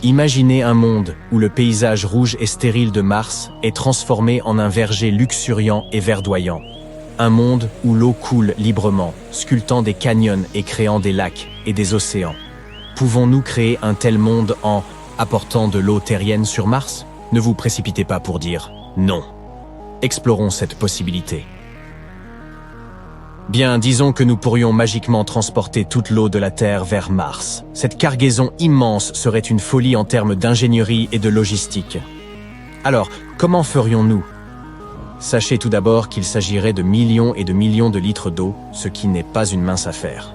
Imaginez un monde où le paysage rouge et stérile de Mars est transformé en un verger luxuriant et verdoyant. Un monde où l'eau coule librement, sculptant des canyons et créant des lacs et des océans. Pouvons-nous créer un tel monde en apportant de l'eau terrienne sur Mars? Ne vous précipitez pas pour dire non. Explorons cette possibilité. Bien, disons que nous pourrions magiquement transporter toute l'eau de la Terre vers Mars. Cette cargaison immense serait une folie en termes d'ingénierie et de logistique. Alors, comment ferions-nous? Sachez tout d'abord qu'il s'agirait de millions et de millions de litres d'eau, ce qui n'est pas une mince affaire.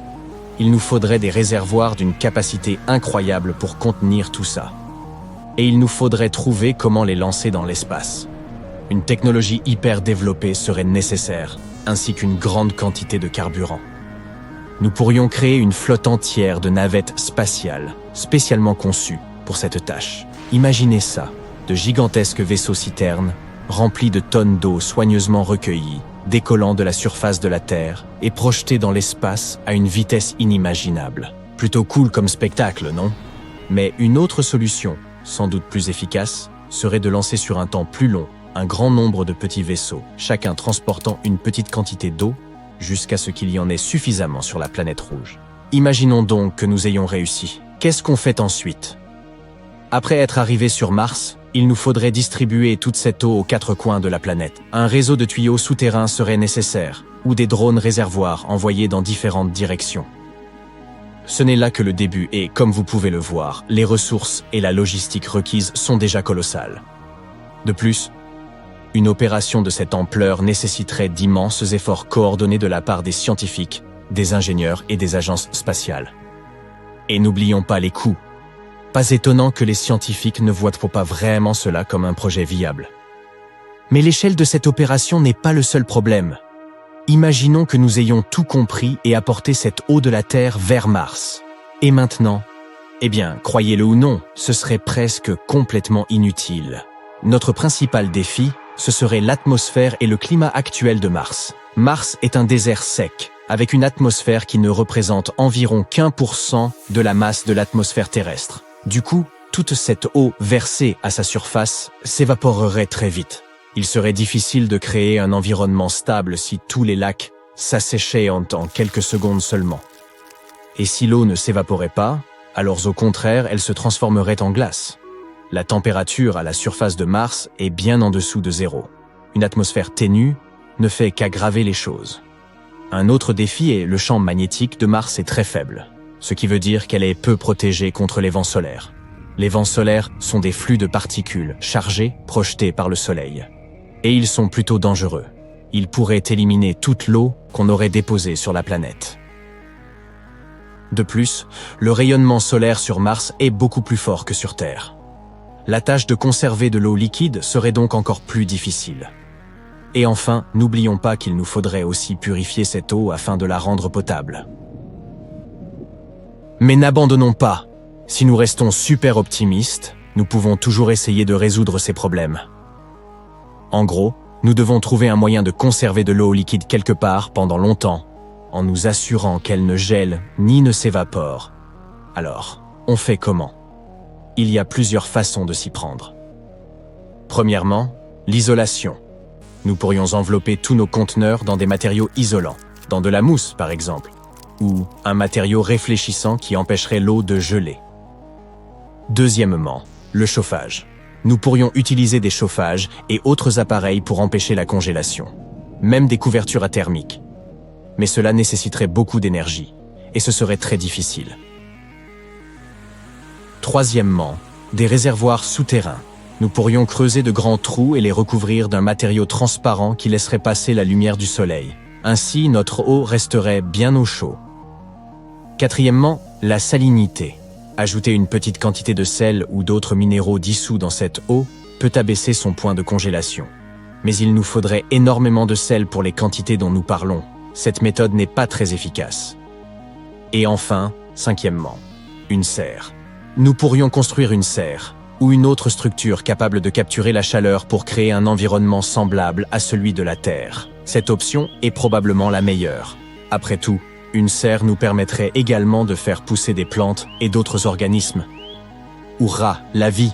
Il nous faudrait des réservoirs d'une capacité incroyable pour contenir tout ça. Et il nous faudrait trouver comment les lancer dans l'espace. Une technologie hyper développée serait nécessaire, ainsi qu'une grande quantité de carburant. Nous pourrions créer une flotte entière de navettes spatiales, spécialement conçues pour cette tâche. Imaginez ça, de gigantesques vaisseaux-citernes, remplis de tonnes d'eau soigneusement recueillies, décollant de la surface de la Terre et projetés dans l'espace à une vitesse inimaginable. Plutôt cool comme spectacle, non? Mais une autre solution, sans doute plus efficace, serait de lancer sur un temps plus long un grand nombre de petits vaisseaux, chacun transportant une petite quantité d'eau jusqu'à ce qu'il y en ait suffisamment sur la planète rouge. Imaginons donc que nous ayons réussi. Qu'est-ce qu'on fait ensuite? Après être arrivé sur Mars, il nous faudrait distribuer toute cette eau aux quatre coins de la planète. Un réseau de tuyaux souterrains serait nécessaire, ou des drones réservoirs envoyés dans différentes directions. Ce n'est là que le début et, comme vous pouvez le voir, les ressources et la logistique requises sont déjà colossales. De plus, une opération de cette ampleur nécessiterait d'immenses efforts coordonnés de la part des scientifiques, des ingénieurs et des agences spatiales. Et n'oublions pas les coûts. Pas étonnant que les scientifiques ne voient pas vraiment cela comme un projet viable. Mais l'échelle de cette opération n'est pas le seul problème. Imaginons que nous ayons tout compris et apporté cette eau de la Terre vers Mars. Et maintenant? Eh bien, croyez-le ou non, ce serait presque complètement inutile. Notre principal défi, ce serait l'atmosphère et le climat actuel de Mars. Mars est un désert sec, avec une atmosphère qui ne représente environ qu'1% de la masse de l'atmosphère terrestre. Du coup, toute cette eau versée à sa surface s'évaporerait très vite. Il serait difficile de créer un environnement stable si tous les lacs s'asséchaient en quelques secondes seulement. Et si l'eau ne s'évaporait pas, alors au contraire, elle se transformerait en glace. La température à la surface de Mars est bien en dessous de zéro. Une atmosphère ténue ne fait qu'aggraver les choses. Un autre défi est le champ magnétique de Mars est très faible, ce qui veut dire qu'elle est peu protégée contre les vents solaires. Les vents solaires sont des flux de particules chargées projetées par le Soleil. Et ils sont plutôt dangereux. Ils pourraient éliminer toute l'eau qu'on aurait déposée sur la planète. De plus, le rayonnement solaire sur Mars est beaucoup plus fort que sur Terre. La tâche de conserver de l'eau liquide serait donc encore plus difficile. Et enfin, n'oublions pas qu'il nous faudrait aussi purifier cette eau afin de la rendre potable. Mais n'abandonnons pas. Si nous restons super optimistes, nous pouvons toujours essayer de résoudre ces problèmes. En gros, nous devons trouver un moyen de conserver de l'eau liquide quelque part pendant longtemps, en nous assurant qu'elle ne gèle ni ne s'évapore. Alors, on fait comment? Il y a plusieurs façons de s'y prendre. Premièrement, l'isolation. Nous pourrions envelopper tous nos conteneurs dans des matériaux isolants, dans de la mousse par exemple, ou un matériau réfléchissant qui empêcherait l'eau de geler. Deuxièmement, le chauffage. Nous pourrions utiliser des chauffages et autres appareils pour empêcher la congélation, même des couvertures thermiques. Mais cela nécessiterait beaucoup d'énergie, et ce serait très difficile. Troisièmement, des réservoirs souterrains. Nous pourrions creuser de grands trous et les recouvrir d'un matériau transparent qui laisserait passer la lumière du soleil. Ainsi, notre eau resterait bien au chaud. Quatrièmement, la salinité. Ajouter une petite quantité de sel ou d'autres minéraux dissous dans cette eau peut abaisser son point de congélation. Mais il nous faudrait énormément de sel pour les quantités dont nous parlons. Cette méthode n'est pas très efficace. Et enfin, cinquièmement, une serre. Nous pourrions construire une serre, ou une autre structure capable de capturer la chaleur pour créer un environnement semblable à celui de la Terre. Cette option est probablement la meilleure. Après tout, une serre nous permettrait également de faire pousser des plantes et d'autres organismes. ou Ra, la vie.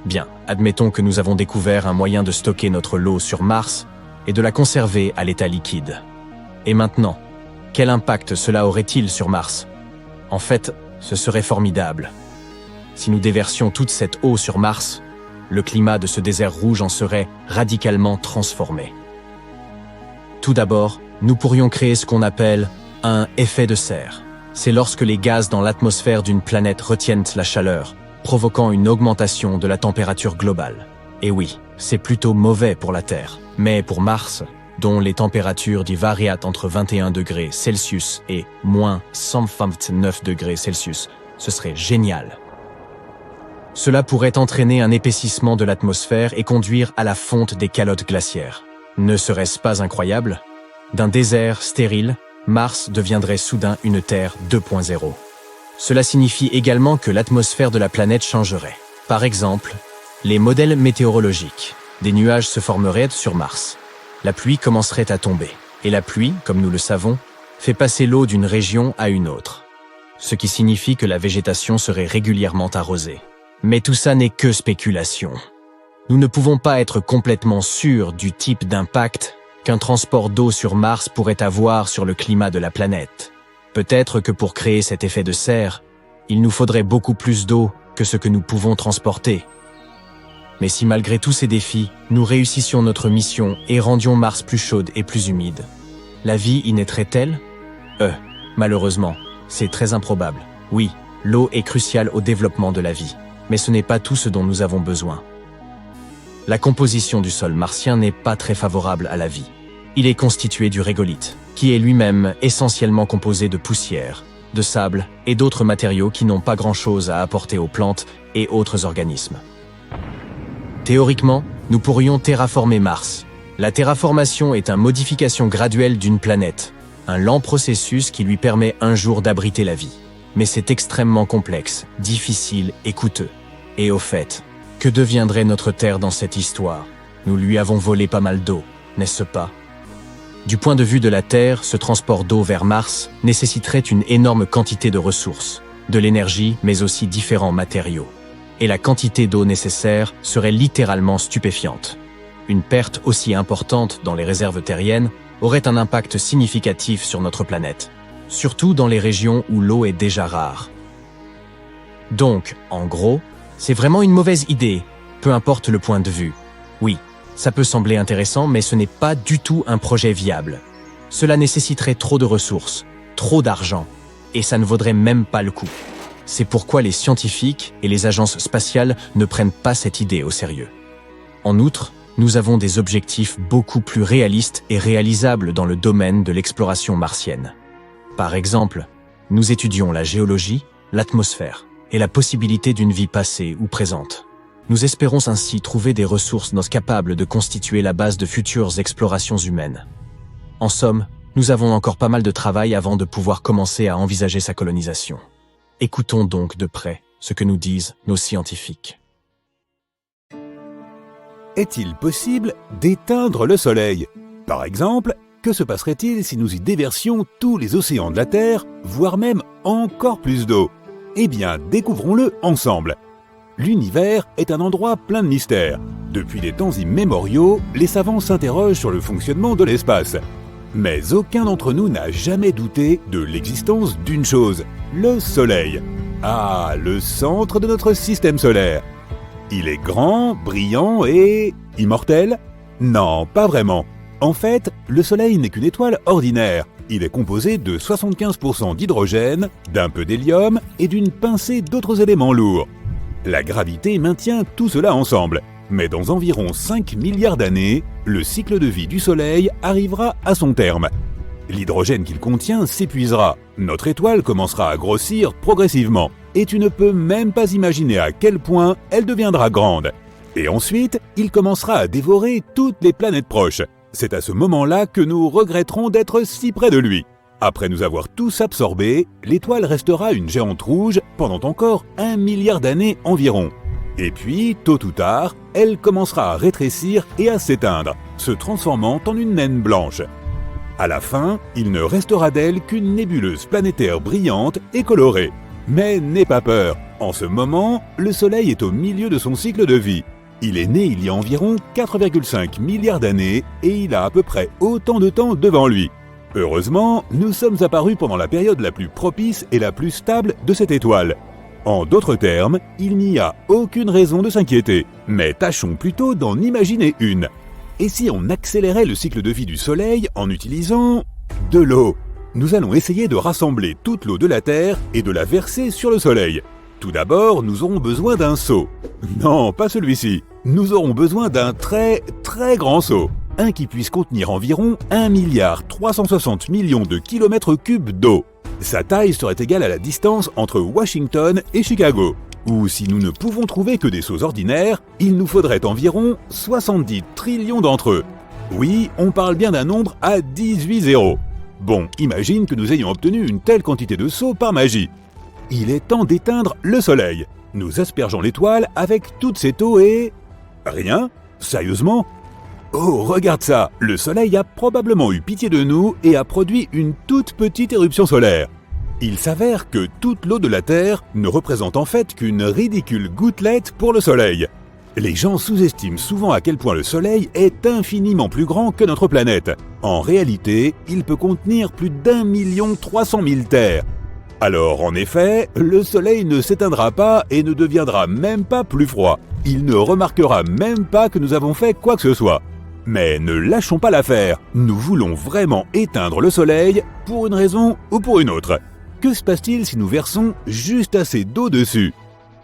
Bien, admettons que nous avons découvert un moyen de stocker notre l'eau sur Mars et de la conserver à l'état liquide. Et maintenant, quel impact cela aurait-il sur Mars? En fait, ce serait formidable. Si nous déversions toute cette eau sur Mars, le climat de ce désert rouge en serait radicalement transformé. Tout d'abord, nous pourrions créer ce qu'on appelle un effet de serre. C'est lorsque les gaz dans l'atmosphère d'une planète retiennent la chaleur, provoquant une augmentation de la température globale. Et oui, c'est plutôt mauvais pour la Terre. Mais pour Mars, dont les températures varient entre 21 degrés Celsius et moins 129 degrés Celsius, ce serait génial. Cela pourrait entraîner un épaississement de l'atmosphère et conduire à la fonte des calottes glaciaires. Ne serait-ce pas incroyable? D'un désert stérile, Mars deviendrait soudain une Terre 2.0. Cela signifie également que l'atmosphère de la planète changerait. Par exemple, les modèles météorologiques. Des nuages se formeraient sur Mars. La pluie commencerait à tomber. Et la pluie, comme nous le savons, fait passer l'eau d'une région à une autre. Ce qui signifie que la végétation serait régulièrement arrosée. Mais tout ça n'est que spéculation. Nous ne pouvons pas être complètement sûrs du type d'impact qu'un transport d'eau sur Mars pourrait avoir sur le climat de la planète. Peut-être que pour créer cet effet de serre, il nous faudrait beaucoup plus d'eau que ce que nous pouvons transporter. Mais si malgré tous ces défis, nous réussissions notre mission et rendions Mars plus chaude et plus humide, la vie y naîtrait-elle? Malheureusement, c'est très improbable. Oui, l'eau est cruciale au développement de la vie, mais ce n'est pas tout ce dont nous avons besoin. La composition du sol martien n'est pas très favorable à la vie. Il est constitué du régolithe, qui est lui-même essentiellement composé de poussière, de sable et d'autres matériaux qui n'ont pas grand-chose à apporter aux plantes et autres organismes. Théoriquement, nous pourrions terraformer Mars. La terraformation est une modification graduelle d'une planète, un lent processus qui lui permet un jour d'abriter la vie. Mais c'est extrêmement complexe, difficile et coûteux. Et au fait, que deviendrait notre Terre dans cette histoire? Nous lui avons volé pas mal d'eau, n'est-ce pas? Du point de vue de la Terre, ce transport d'eau vers Mars nécessiterait une énorme quantité de ressources, de l'énergie, mais aussi différents matériaux. Et la quantité d'eau nécessaire serait littéralement stupéfiante. Une perte aussi importante dans les réserves terriennes aurait un impact significatif sur notre planète, surtout dans les régions où l'eau est déjà rare. Donc, en gros, c'est vraiment une mauvaise idée, peu importe le point de vue. Oui, ça peut sembler intéressant, mais ce n'est pas du tout un projet viable. Cela nécessiterait trop de ressources, trop d'argent, et ça ne vaudrait même pas le coup. C'est pourquoi les scientifiques et les agences spatiales ne prennent pas cette idée au sérieux. En outre, nous avons des objectifs beaucoup plus réalistes et réalisables dans le domaine de l'exploration martienne. Par exemple, nous étudions la géologie, l'atmosphère et la possibilité d'une vie passée ou présente. Nous espérons ainsi trouver des ressources capables de constituer la base de futures explorations humaines. En somme, nous avons encore pas mal de travail avant de pouvoir commencer à envisager sa colonisation. Écoutons donc de près ce que nous disent nos scientifiques. Est-il possible d'éteindre le Soleil? Par exemple, que se passerait-il si nous y déversions tous les océans de la Terre, voire même encore plus d'eau? Eh bien, découvrons-le ensemble. L'univers est un endroit plein de mystères. Depuis des temps immémoriaux, les savants s'interrogent sur le fonctionnement de l'espace. Mais aucun d'entre nous n'a jamais douté de l'existence d'une chose, le Soleil. Ah, le centre de notre système solaire. Il est grand, brillant et immortel? Non, pas vraiment. En fait, le Soleil n'est qu'une étoile ordinaire. Il est composé de 75% d'hydrogène, d'un peu d'hélium et d'une pincée d'autres éléments lourds. La gravité maintient tout cela ensemble. Mais dans environ 5 milliards d'années, le cycle de vie du Soleil arrivera à son terme. L'hydrogène qu'il contient s'épuisera. Notre étoile commencera à grossir progressivement. Et tu ne peux même pas imaginer à quel point elle deviendra grande. Et ensuite, il commencera à dévorer toutes les planètes proches. C'est à ce moment-là que nous regretterons d'être si près de lui. Après nous avoir tous absorbés, l'étoile restera une géante rouge pendant encore 1 milliard d'années environ. Et puis, tôt ou tard, elle commencera à rétrécir et à s'éteindre, se transformant en une naine blanche. À la fin, il ne restera d'elle qu'une nébuleuse planétaire brillante et colorée. Mais n'aie pas peur, En ce moment, le Soleil est au milieu de son cycle de vie. Il est né il y a environ 4,5 milliards d'années et il a à peu près autant de temps devant lui. Heureusement, nous sommes apparus pendant la période la plus propice et la plus stable de cette étoile. En d'autres termes, il n'y a aucune raison de s'inquiéter, mais tâchons plutôt d'en imaginer une. Et si on accélérait le cycle de vie du Soleil en utilisant de l'eau? Nous allons essayer de rassembler toute l'eau de la Terre et de la verser sur le Soleil. Tout d'abord, nous aurons besoin d'un seau. Non, pas celui-ci. Nous aurons besoin d'un très grand seau. Un qui puisse contenir environ 1,360 milliard de kilomètres cubes d'eau. Sa taille serait égale à la distance entre Washington et Chicago. Ou si nous ne pouvons trouver que des seaux ordinaires, il nous faudrait environ 70 trillions d'entre eux. Oui, on parle bien d'un nombre à 18 zéros. Bon, imagine que nous ayons obtenu une telle quantité de seaux par magie. Il est temps d'éteindre le Soleil. Nous aspergeons l'étoile avec toute cette eau et... Rien? Sérieusement? Oh, regarde ça! Le Soleil a probablement eu pitié de nous et a produit une toute petite éruption solaire. Il s'avère que toute l'eau de la Terre ne représente en fait qu'une ridicule gouttelette pour le Soleil. Les gens sous-estiment souvent à quel point le Soleil est infiniment plus grand que notre planète. En réalité, il peut contenir plus d'1,3 million terres. Alors, en effet, le Soleil ne s'éteindra pas et ne deviendra même pas plus froid. Il ne remarquera même pas que nous avons fait quoi que ce soit. Mais ne lâchons pas l'affaire. Nous voulons vraiment éteindre le Soleil pour une raison ou pour une autre. Que se passe-t-il si nous versons juste assez d'eau dessus?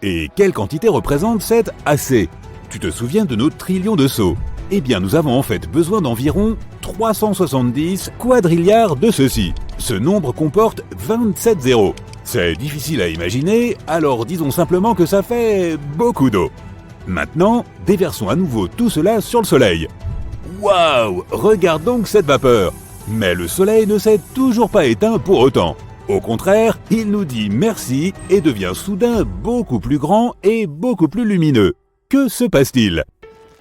Et quelle quantité représente cette assez? Tu te souviens de nos trillions de seaux? Eh bien, nous avons en fait besoin d'environ 370 quadrilliards de ceux-ci. Ce nombre comporte 27 zéros. C'est difficile à imaginer, alors disons simplement que ça fait beaucoup d'eau. Maintenant, déversons à nouveau tout cela sur le Soleil. Waouh! Regarde donc cette vapeur! Mais le Soleil ne s'est toujours pas éteint pour autant. Au contraire, il nous dit merci et devient soudain beaucoup plus grand et beaucoup plus lumineux. Que se passe-t-il?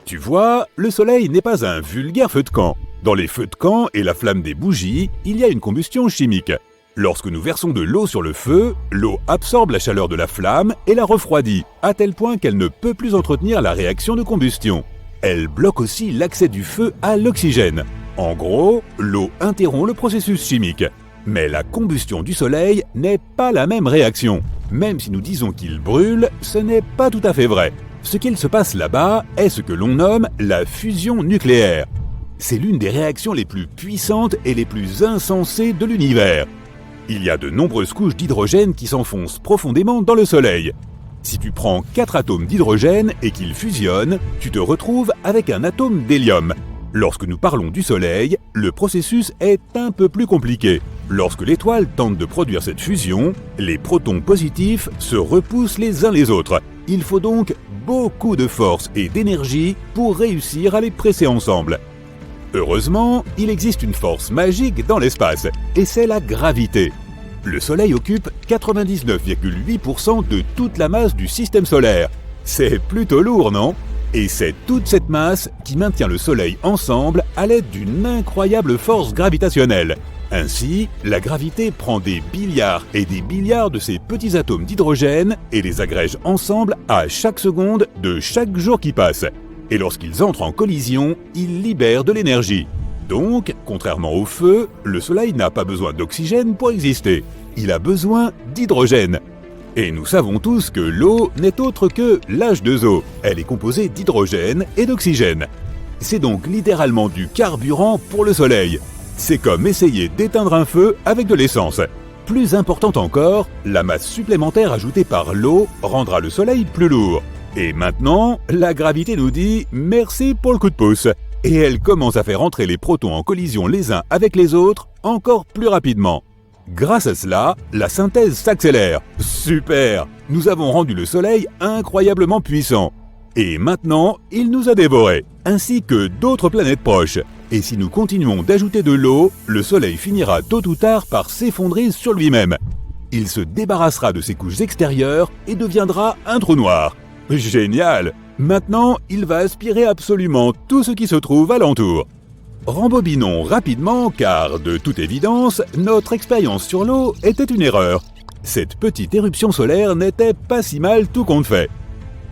Tu vois, le Soleil n'est pas un vulgaire feu de camp. Dans les feux de camp et la flamme des bougies, il y a une combustion chimique. Lorsque nous versons de l'eau sur le feu, l'eau absorbe la chaleur de la flamme et la refroidit, à tel point qu'elle ne peut plus entretenir la réaction de combustion. Elle bloque aussi l'accès du feu à l'oxygène. En gros, l'eau interrompt le processus chimique. Mais la combustion du Soleil n'est pas la même réaction. Même si nous disons qu'il brûle, ce n'est pas tout à fait vrai. Ce qu'il se passe là-bas est ce que l'on nomme la fusion nucléaire. C'est l'une des réactions les plus puissantes et les plus insensées de l'univers. Il y a de nombreuses couches d'hydrogène qui s'enfoncent profondément dans le Soleil. Si tu prends 4 atomes d'hydrogène et qu'ils fusionnent, tu te retrouves avec un atome d'hélium. Lorsque nous parlons du Soleil, le processus est un peu plus compliqué. Lorsque l'étoile tente de produire cette fusion, les protons positifs se repoussent les uns les autres. Il faut donc beaucoup de force et d'énergie pour réussir à les presser ensemble. Heureusement, il existe une force magique dans l'espace, et c'est la gravité. Le Soleil occupe 99,8% de toute la masse du système solaire. C'est plutôt lourd, non? Et c'est toute cette masse qui maintient le Soleil ensemble à l'aide d'une incroyable force gravitationnelle. Ainsi, la gravité prend des billiards et des billiards de ces petits atomes d'hydrogène et les agrège ensemble à chaque seconde de chaque jour qui passe. Et lorsqu'ils entrent en collision, ils libèrent de l'énergie. Donc, contrairement au feu, le Soleil n'a pas besoin d'oxygène pour exister. Il a besoin d'hydrogène. Et nous savons tous que l'eau n'est autre que l'H2O. Elle est composée d'hydrogène et d'oxygène. C'est donc littéralement du carburant pour le Soleil. C'est comme essayer d'éteindre un feu avec de l'essence. Plus important encore, la masse supplémentaire ajoutée par l'eau rendra le Soleil plus lourd. Et maintenant, la gravité nous dit merci pour le coup de pouce. Et elle commence à faire entrer les protons en collision les uns avec les autres encore plus rapidement. Grâce à cela, la synthèse s'accélère. Super! Nous avons rendu le Soleil incroyablement puissant. Et maintenant, il nous a dévorés, ainsi que d'autres planètes proches. Et si nous continuons d'ajouter de l'eau, le Soleil finira tôt ou tard par s'effondrer sur lui-même. Il se débarrassera de ses couches extérieures et deviendra un trou noir. Génial! Maintenant, il va aspirer absolument tout ce qui se trouve alentour. Rembobinons rapidement car, de toute évidence, notre expérience sur l'eau était une erreur. Cette petite éruption solaire n'était pas si mal tout compte fait.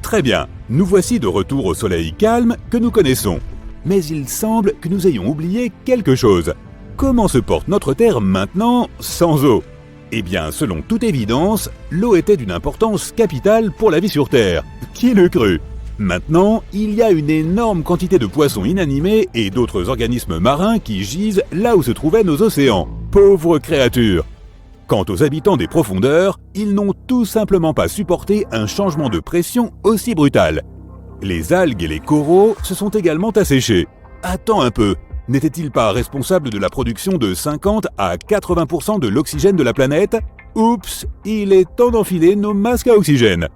Très bien, nous voici de retour au soleil calme que nous connaissons. Mais il semble que nous ayons oublié quelque chose. Comment se porte notre Terre maintenant sans eau ? Eh bien, selon toute évidence, l'eau était d'une importance capitale pour la vie sur Terre. Qui l'eût cru ? Maintenant, il y a une énorme quantité de poissons inanimés et d'autres organismes marins qui gisent là où se trouvaient nos océans. Pauvres créatures ! Quant aux habitants des profondeurs, ils n'ont tout simplement pas supporté un changement de pression aussi brutal. Les algues et les coraux se sont également asséchés. Attends un peu, n'était-il pas responsable de la production de 50 à 80% de l'oxygène de la planète ? Oups, il est temps d'enfiler nos masques à oxygène.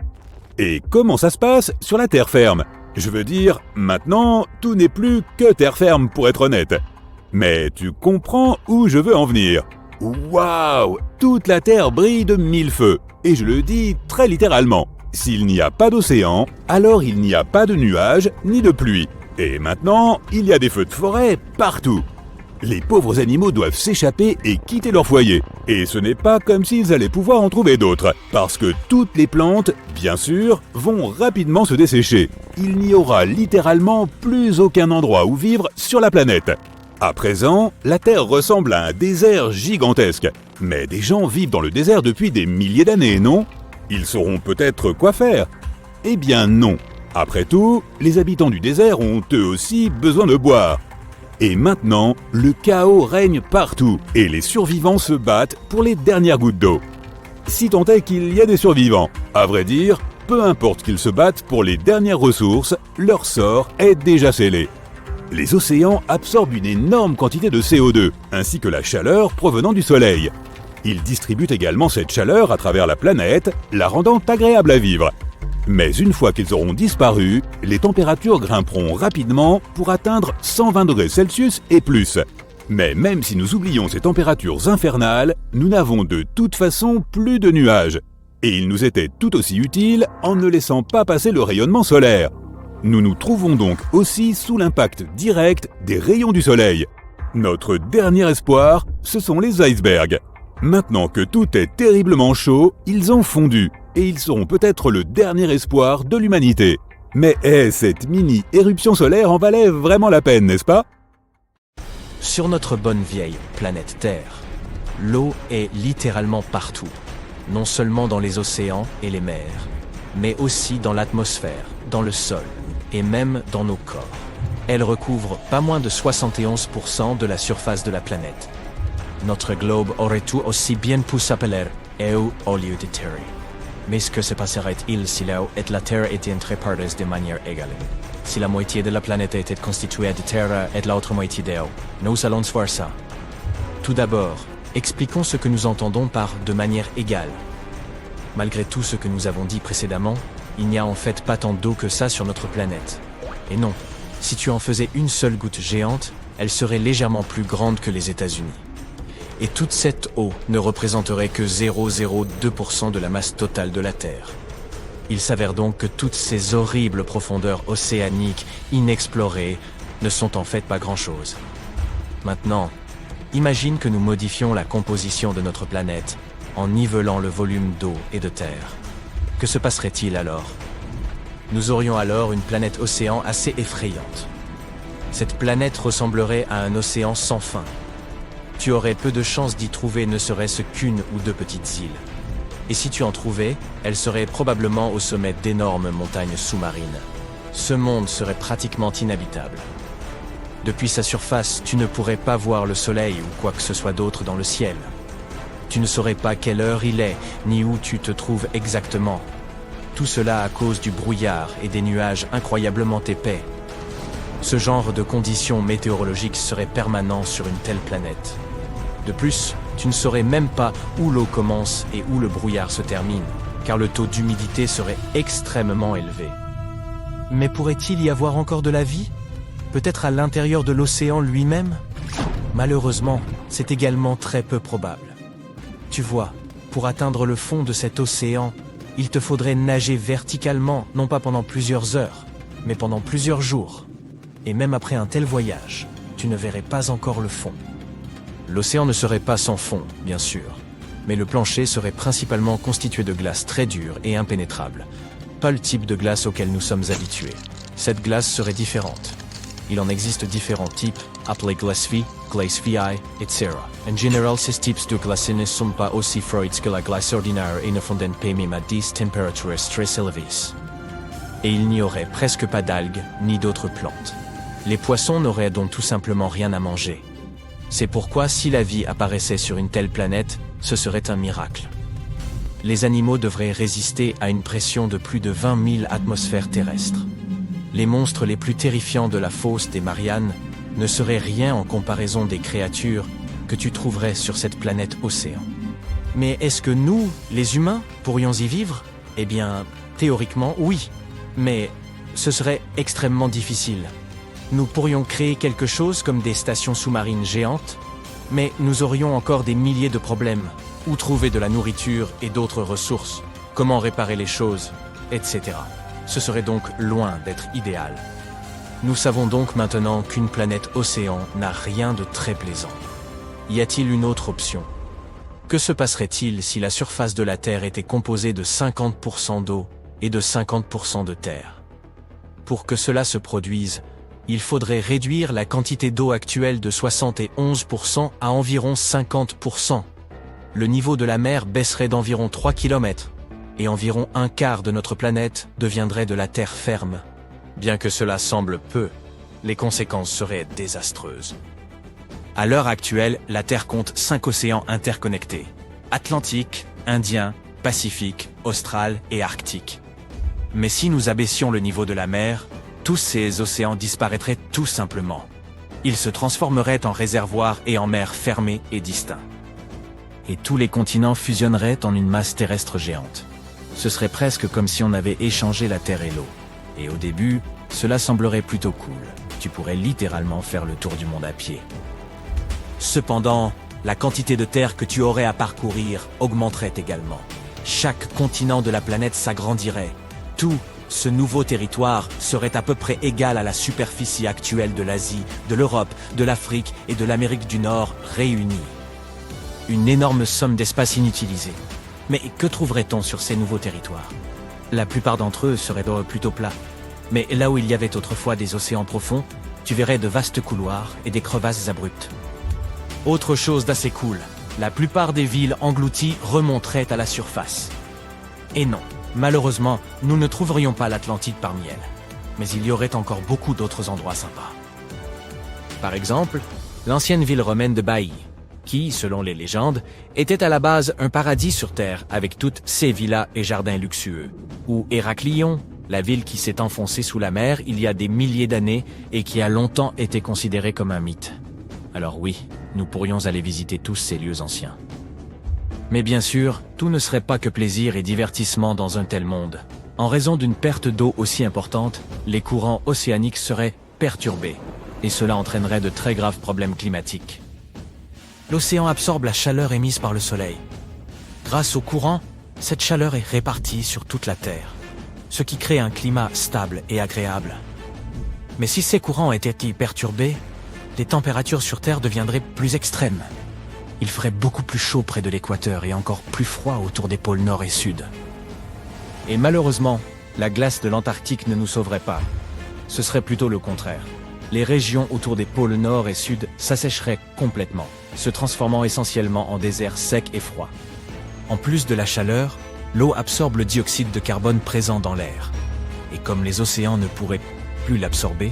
Et comment ça se passe sur la terre ferme ? Je veux dire, maintenant, tout n'est plus que terre ferme pour être honnête. Mais tu comprends où je veux en venir. Waouh ! Toute la Terre brille de mille feux. Et je le dis très littéralement. S'il n'y a pas d'océan, alors il n'y a pas de nuages ni de pluie. Et maintenant, il y a des feux de forêt partout. Les pauvres animaux doivent s'échapper et quitter leur foyer. Et ce n'est pas comme s'ils allaient pouvoir en trouver d'autres. Parce que toutes les plantes, bien sûr, vont rapidement se dessécher. Il n'y aura littéralement plus aucun endroit où vivre sur la planète. À présent, la Terre ressemble à un désert gigantesque. Mais des gens vivent dans le désert depuis des milliers d'années, non ? Ils sauront peut-être quoi faire. Eh bien non. Après tout, les habitants du désert ont eux aussi besoin de boire. Et maintenant, le chaos règne partout et les survivants se battent pour les dernières gouttes d'eau. Si tant est qu'il y a des survivants, à vrai dire, peu importe qu'ils se battent pour les dernières ressources, leur sort est déjà scellé. Les océans absorbent une énorme quantité de CO2, ainsi que la chaleur provenant du soleil. Ils distribuent également cette chaleur à travers la planète, la rendant agréable à vivre. Mais une fois qu'ils auront disparu, les températures grimperont rapidement pour atteindre 120 degrés Celsius et plus. Mais même si nous oublions ces températures infernales, nous n'avons de toute façon plus de nuages. Et ils nous étaient tout aussi utiles en ne laissant pas passer le rayonnement solaire. Nous nous trouvons donc aussi sous l'impact direct des rayons du soleil. Notre dernier espoir, ce sont les icebergs. Maintenant que tout est terriblement chaud, ils ont fondu et ils seront peut-être le dernier espoir de l'humanité. Mais cette mini-éruption solaire en valait vraiment la peine, n'est-ce pas ? Sur notre bonne vieille planète Terre, l'eau est littéralement partout, non seulement dans les océans et les mers, mais aussi dans l'atmosphère, dans le sol et même dans nos corps. Elle recouvre pas moins de 71% de la surface de la planète. Notre globe aurait tout aussi bien pu s'appeler EU au lieu de Terre. Mais ce que se passerait-il si l'eau et la Terre étaient interparties de manière égale ? Si la moitié de la planète était constituée de terre et l'autre moitié d'eau, nous allons voir ça. Tout d'abord, expliquons ce que nous entendons par « de manière égale ». Malgré tout ce que nous avons dit précédemment, il n'y a en fait pas tant d'eau que ça sur notre planète. Et non, si tu en faisais une seule goutte géante, elle serait légèrement plus grande que les États-Unis. Et toute cette eau ne représenterait que 0,02% de la masse totale de la Terre. Il s'avère donc que toutes ces horribles profondeurs océaniques inexplorées ne sont en fait pas grand-chose. Maintenant, imagine que nous modifions la composition de notre planète en nivelant le volume d'eau et de terre. Que se passerait-il alors ? Nous aurions alors une planète océan assez effrayante. Cette planète ressemblerait à un océan sans fin. Tu aurais peu de chances d'y trouver ne serait-ce qu'une ou deux petites îles. Et si tu en trouvais, elles seraient probablement au sommet d'énormes montagnes sous-marines. Ce monde serait pratiquement inhabitable. Depuis sa surface, tu ne pourrais pas voir le soleil ou quoi que ce soit d'autre dans le ciel. Tu ne saurais pas quelle heure il est, ni où tu te trouves exactement. Tout cela à cause du brouillard et des nuages incroyablement épais. Ce genre de conditions météorologiques serait permanent sur une telle planète. De plus, tu ne saurais même pas où l'eau commence et où le brouillard se termine, car le taux d'humidité serait extrêmement élevé. Mais pourrait-il y avoir encore de la vie ? Peut-être à l'intérieur de l'océan lui-même ? Malheureusement, c'est également très peu probable. Tu vois, pour atteindre le fond de cet océan, il te faudrait nager verticalement, non pas pendant plusieurs heures, mais pendant plusieurs jours. Et même après un tel voyage, tu ne verrais pas encore le fond. L'océan ne serait pas sans fond, bien sûr. mais le plancher serait principalement constitué de glace très dure et impénétrable. Pas le type de glace auquel nous sommes habitués. Cette glace serait différente. Il en existe différents types, appelés glace vie, glace VI, etc. En général, ces types de glace ne sont pas aussi froids que la glace ordinaire et ne fondent pas même à des températures très élevées. Et il n'y aurait presque pas d'algues ni d'autres plantes. Les poissons n'auraient donc tout simplement rien à manger. C'est pourquoi si la vie apparaissait sur une telle planète, ce serait un miracle. Les animaux devraient résister à une pression de plus de 20 000 atmosphères terrestres. Les monstres les plus terrifiants de la fosse des Mariannes ne seraient rien en comparaison des créatures que tu trouverais sur cette planète océan. Mais est-ce que nous, les humains, pourrions y vivre? Eh bien, théoriquement, oui. Mais ce serait extrêmement difficile. Nous pourrions créer quelque chose comme des stations sous-marines géantes, mais nous aurions encore des milliers de problèmes. Où trouver de la nourriture et d'autres ressources? Comment réparer les choses? Etc. Ce serait donc loin d'être idéal. Nous savons donc maintenant qu'une planète océan n'a rien de très plaisant. Y a-t-il une autre option? Que se passerait-il si la surface de la Terre était composée de 50% d'eau et de 50% de terre? Pour que cela se produise, il faudrait réduire la quantité d'eau actuelle de 71% à environ 50%. Le niveau de la mer baisserait d'environ 3 km, et environ un quart de notre planète deviendrait de la terre ferme. Bien que cela semble peu, les conséquences seraient désastreuses. À l'heure actuelle, la Terre compte 5 océans interconnectés: Atlantique, Indien, Pacifique, Austral et Arctique. Mais si nous abaissions le niveau de la mer, tous ces océans disparaîtraient tout simplement. Ils se transformeraient en réservoirs et en mers fermées et distincts. Et tous les continents fusionneraient en une masse terrestre géante. Ce serait presque comme si on avait échangé la terre et l'eau. Et au début, cela semblerait plutôt cool. Tu pourrais littéralement faire le tour du monde à pied. Cependant, la quantité de terre que tu aurais à parcourir augmenterait également. Chaque continent de la planète s'agrandirait. Tout ce nouveau territoire serait à peu près égal à la superficie actuelle de l'Asie, de l'Europe, de l'Afrique et de l'Amérique du Nord réunies. Une énorme somme d'espace inutilisé. Mais que trouverait-on sur ces nouveaux territoires? La plupart d'entre eux seraient plutôt plats. Mais là où il y avait autrefois des océans profonds, tu verrais de vastes couloirs et des crevasses abruptes. Autre chose d'assez cool, la plupart des villes englouties remonteraient à la surface. Et non, malheureusement, nous ne trouverions pas l'Atlantide parmi elles. Mais il y aurait encore beaucoup d'autres endroits sympas. Par exemple, l'ancienne ville romaine de Baïe, qui, selon les légendes, était à la base un paradis sur Terre avec toutes ses villas et jardins luxueux. Ou Héraclion, la ville qui s'est enfoncée sous la mer il y a des milliers d'années et qui a longtemps été considérée comme un mythe. Alors oui, nous pourrions aller visiter tous ces lieux anciens. Mais bien sûr, tout ne serait pas que plaisir et divertissement dans un tel monde. En raison d'une perte d'eau aussi importante, les courants océaniques seraient perturbés, et cela entraînerait de très graves problèmes climatiques. L'océan absorbe la chaleur émise par le soleil. Grâce au courant, cette chaleur est répartie sur toute la Terre, ce qui crée un climat stable et agréable. Mais si ces courants étaient perturbés, les températures sur Terre deviendraient plus extrêmes. Il ferait beaucoup plus chaud près de l'équateur et encore plus froid autour des pôles nord et sud. Et malheureusement, la glace de l'Antarctique ne nous sauverait pas. Ce serait plutôt le contraire. Les régions autour des pôles nord et sud s'assécheraient complètement, se transformant essentiellement en déserts secs et froids. En plus de la chaleur, l'eau absorbe le dioxyde de carbone présent dans l'air. Et comme les océans ne pourraient plus l'absorber,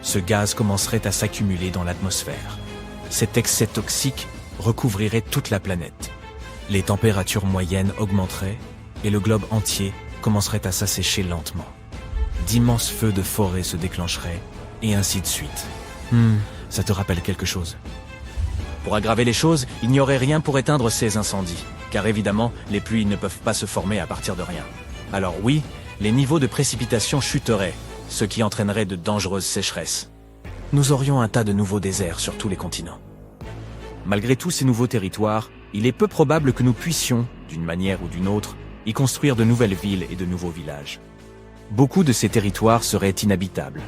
ce gaz commencerait à s'accumuler dans l'atmosphère. Cet excès toxique recouvrirait toute la planète. Les températures moyennes augmenteraient et le globe entier commencerait à s'assécher lentement. D'immenses feux de forêt se déclencheraient et ainsi de suite. Ça te rappelle quelque chose? Pour aggraver les choses, il n'y aurait rien pour éteindre ces incendies, car évidemment, les pluies ne peuvent pas se former à partir de rien. Alors oui, les niveaux de précipitation chuteraient, ce qui entraînerait de dangereuses sécheresses. Nous aurions un tas de nouveaux déserts sur tous les continents. Malgré tous ces nouveaux territoires, il est peu probable que nous puissions, d'une manière ou d'une autre, y construire de nouvelles villes et de nouveaux villages. Beaucoup de ces territoires seraient inhabitables,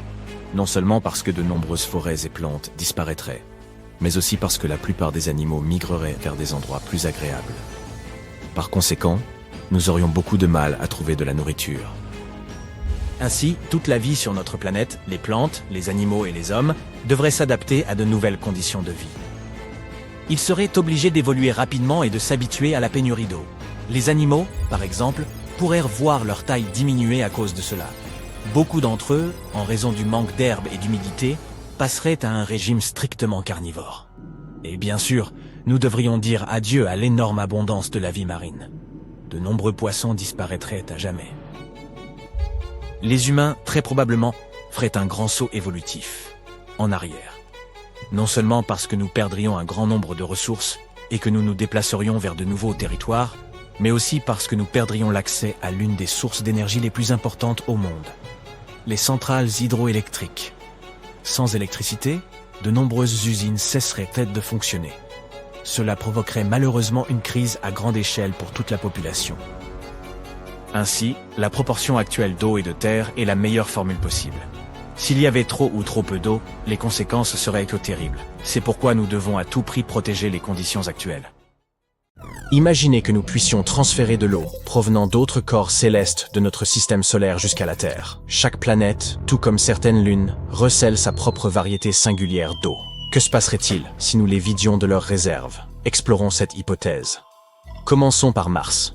non seulement parce que de nombreuses forêts et plantes disparaîtraient, mais aussi parce que la plupart des animaux migreraient vers des endroits plus agréables. Par conséquent, nous aurions beaucoup de mal à trouver de la nourriture. Ainsi, toute la vie sur notre planète, les plantes, les animaux et les hommes, devrait s'adapter à de nouvelles conditions de vie. Ils seraient obligés d'évoluer rapidement et de s'habituer à la pénurie d'eau. Les animaux, par exemple, pourraient voir leur taille diminuer à cause de cela. Beaucoup d'entre eux, en raison du manque d'herbe et d'humidité, passeraient à un régime strictement carnivore. Et bien sûr, nous devrions dire adieu à l'énorme abondance de la vie marine. De nombreux poissons disparaîtraient à jamais. Les humains, très probablement, feraient un grand saut évolutif, en arrière. Non seulement parce que nous perdrions un grand nombre de ressources et que nous nous déplacerions vers de nouveaux territoires, mais aussi parce que nous perdrions l'accès à l'une des sources d'énergie les plus importantes au monde, les centrales hydroélectriques. Sans électricité, de nombreuses usines cesseraient de fonctionner. Cela provoquerait malheureusement une crise à grande échelle pour toute la population. Ainsi, la proportion actuelle d'eau et de terre est la meilleure formule possible. S'il y avait trop ou trop peu d'eau, les conséquences seraient terribles. C'est pourquoi nous devons à tout prix protéger les conditions actuelles. Imaginez que nous puissions transférer de l'eau provenant d'autres corps célestes de notre système solaire jusqu'à la Terre. Chaque planète, tout comme certaines lunes, recèle sa propre variété singulière d'eau. Que se passerait-il si nous les vidions de leurs réserves? Explorons cette hypothèse. Commençons par Mars.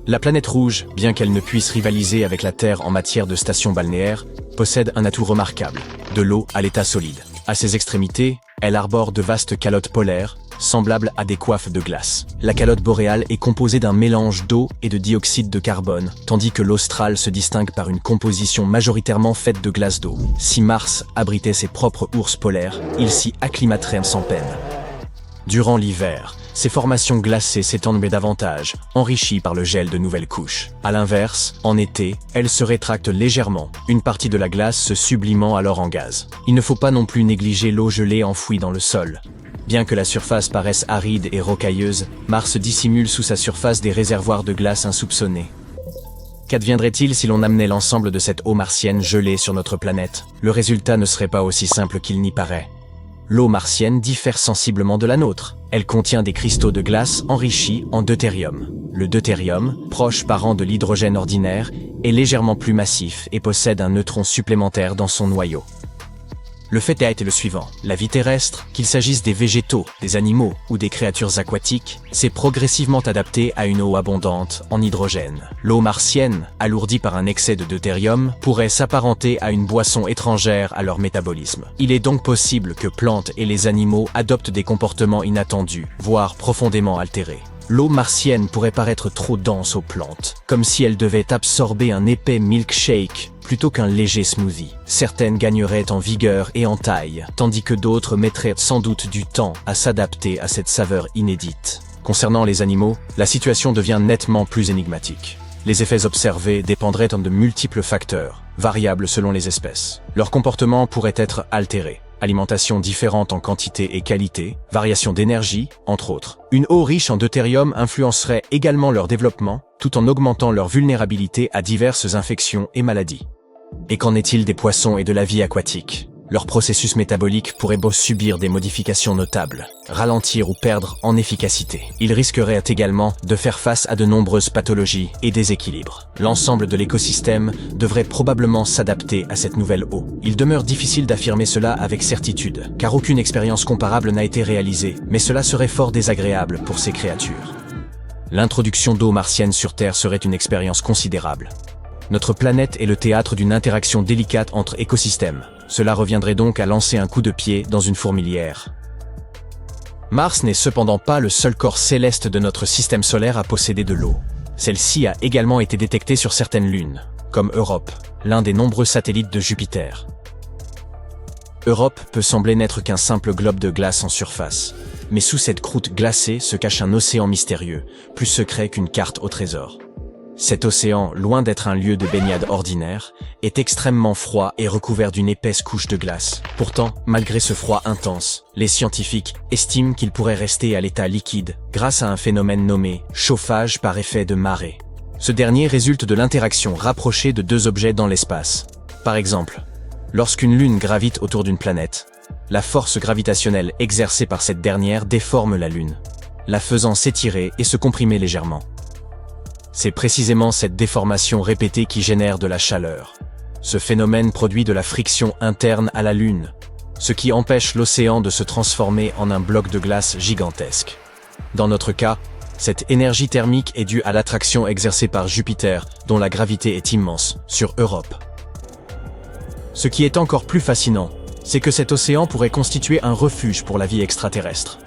La planète rouge, bien qu'elle ne puisse rivaliser avec la Terre en matière de station balnéaire, possède un atout remarquable, de l'eau à l'état solide. À ses extrémités, elle arbore de vastes calottes polaires, semblables à des coiffes de glace. La calotte boréale est composée d'un mélange d'eau et de dioxyde de carbone, tandis que l'Austral se distingue par une composition majoritairement faite de glace d'eau. Si Mars abritait ses propres ours polaires, il s'y acclimaterait sans peine. Durant l'hiver, ces formations glacées s'étendent davantage, enrichies par le gel de nouvelles couches. À l'inverse, en été, elles se rétractent légèrement, une partie de la glace se sublimant alors en gaz. Il ne faut pas non plus négliger l'eau gelée enfouie dans le sol. Bien que la surface paraisse aride et rocailleuse, Mars dissimule sous sa surface des réservoirs de glace insoupçonnés. Qu'adviendrait-il si l'on amenait l'ensemble de cette eau martienne gelée sur notre planète? Le résultat ne serait pas aussi simple qu'il n'y paraît. L'eau martienne diffère sensiblement de la nôtre. Elle contient des cristaux de glace enrichis en deutérium. Le deutérium, proche parent de l'hydrogène ordinaire, est légèrement plus massif et possède un neutron supplémentaire dans son noyau. Le fait est le suivant. La vie terrestre, qu'il s'agisse des végétaux, des animaux ou des créatures aquatiques, s'est progressivement adaptée à une eau abondante en hydrogène. L'eau martienne, alourdie par un excès de deutérium, pourrait s'apparenter à une boisson étrangère à leur métabolisme. Il est donc possible que plantes et les animaux adoptent des comportements inattendus, voire profondément altérés. L'eau martienne pourrait paraître trop dense aux plantes, comme si elle devait absorber un épais milkshake plutôt qu'un léger smoothie. Certaines gagneraient en vigueur et en taille, tandis que d'autres mettraient sans doute du temps à s'adapter à cette saveur inédite. Concernant les animaux, la situation devient nettement plus énigmatique. Les effets observés dépendraient de multiples facteurs, variables selon les espèces. Leur comportement pourrait être altéré. Alimentation différente en quantité et qualité, variation d'énergie, entre autres. Une eau riche en deutérium influencerait également leur développement, tout en augmentant leur vulnérabilité à diverses infections et maladies. Et qu'en est-il des poissons et de la vie aquatique? Leur processus métabolique pourrait subir des modifications notables, ralentir ou perdre en efficacité. Ils risqueraient également de faire face à de nombreuses pathologies et déséquilibres. L'ensemble de l'écosystème devrait probablement s'adapter à cette nouvelle eau. Il demeure difficile d'affirmer cela avec certitude, car aucune expérience comparable n'a été réalisée, mais cela serait fort désagréable pour ces créatures. L'introduction d'eau martienne sur Terre serait une expérience considérable. Notre planète est le théâtre d'une interaction délicate entre écosystèmes. Cela reviendrait donc à lancer un coup de pied dans une fourmilière. Mars n'est cependant pas le seul corps céleste de notre système solaire à posséder de l'eau. Celle-ci a également été détectée sur certaines lunes, comme Europe, l'un des nombreux satellites de Jupiter. Europe peut sembler n'être qu'un simple globe de glace en surface, mais sous cette croûte glacée se cache un océan mystérieux, plus secret qu'une carte au trésor. Cet océan, loin d'être un lieu de baignade ordinaire, est extrêmement froid et recouvert d'une épaisse couche de glace. Pourtant, malgré ce froid intense, les scientifiques estiment qu'il pourrait rester à l'état liquide grâce à un phénomène nommé chauffage par effet de marée. Ce dernier résulte de l'interaction rapprochée de deux objets dans l'espace. Par exemple, lorsqu'une lune gravite autour d'une planète, la force gravitationnelle exercée par cette dernière déforme la lune, la faisant s'étirer et se comprimer légèrement. C'est précisément cette déformation répétée qui génère de la chaleur. Ce phénomène produit de la friction interne à la Lune, ce qui empêche l'océan de se transformer en un bloc de glace gigantesque. Dans notre cas, cette énergie thermique est due à l'attraction exercée par Jupiter, dont la gravité est immense, sur Europe. Ce qui est encore plus fascinant, c'est que cet océan pourrait constituer un refuge pour la vie extraterrestre.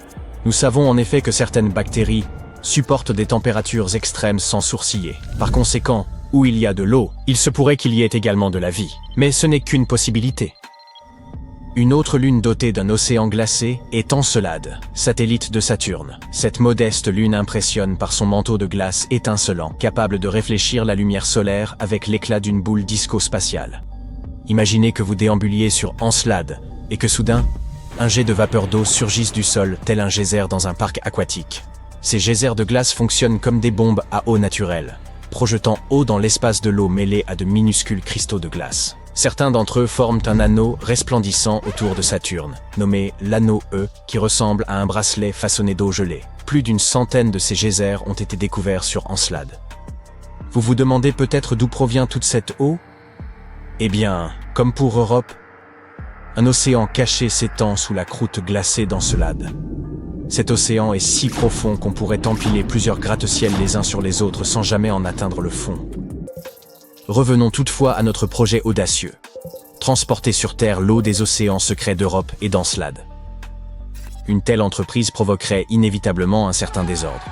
Nous savons en effet que certaines bactéries supportent des températures extrêmes sans sourciller. Par conséquent, où il y a de l'eau, il se pourrait qu'il y ait également de la vie. Mais ce n'est qu'une possibilité. Une autre lune dotée d'un océan glacé est Encelade, satellite de Saturne. Cette modeste lune impressionne par son manteau de glace étincelant, capable de réfléchir la lumière solaire avec l'éclat d'une boule disco-spatiale. Imaginez que vous déambuliez sur Encelade et que soudain, un jet de vapeur d'eau surgisse du sol tel un geyser dans un parc aquatique. Ces geysers de glace fonctionnent comme des bombes à eau naturelle, projetant eau dans l'espace de l'eau mêlée à de minuscules cristaux de glace. Certains d'entre eux forment un anneau resplendissant autour de Saturne, nommé l'anneau E, qui ressemble à un bracelet façonné d'eau gelée. Plus d'une centaine de ces geysers ont été découverts sur Encelade. Vous vous demandez peut-être d'où provient toute cette eau ? Eh bien, comme pour Europe, un océan caché s'étend sous la croûte glacée d'Encelade. Cet océan est si profond qu'on pourrait empiler plusieurs gratte-ciels les uns sur les autres sans jamais en atteindre le fond. Revenons toutefois à notre projet audacieux. Transporter sur Terre l'eau des océans secrets d'Europe et d'Encelade. Une telle entreprise provoquerait inévitablement un certain désordre.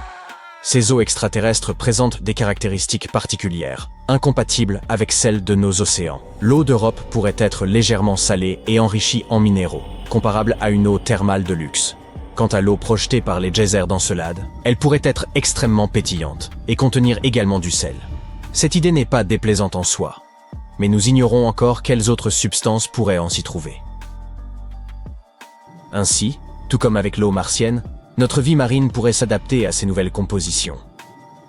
Ces eaux extraterrestres présentent des caractéristiques particulières, incompatibles avec celles de nos océans. L'eau d'Europe pourrait être légèrement salée et enrichie en minéraux, comparable à une eau thermale de luxe. Quant à l'eau projetée par les geysers d'Encelade, elle pourrait être extrêmement pétillante et contenir également du sel. Cette idée n'est pas déplaisante en soi, mais nous ignorons encore quelles autres substances pourraient en s'y trouver. Ainsi, tout comme avec l'eau martienne, notre vie marine pourrait s'adapter à ces nouvelles compositions.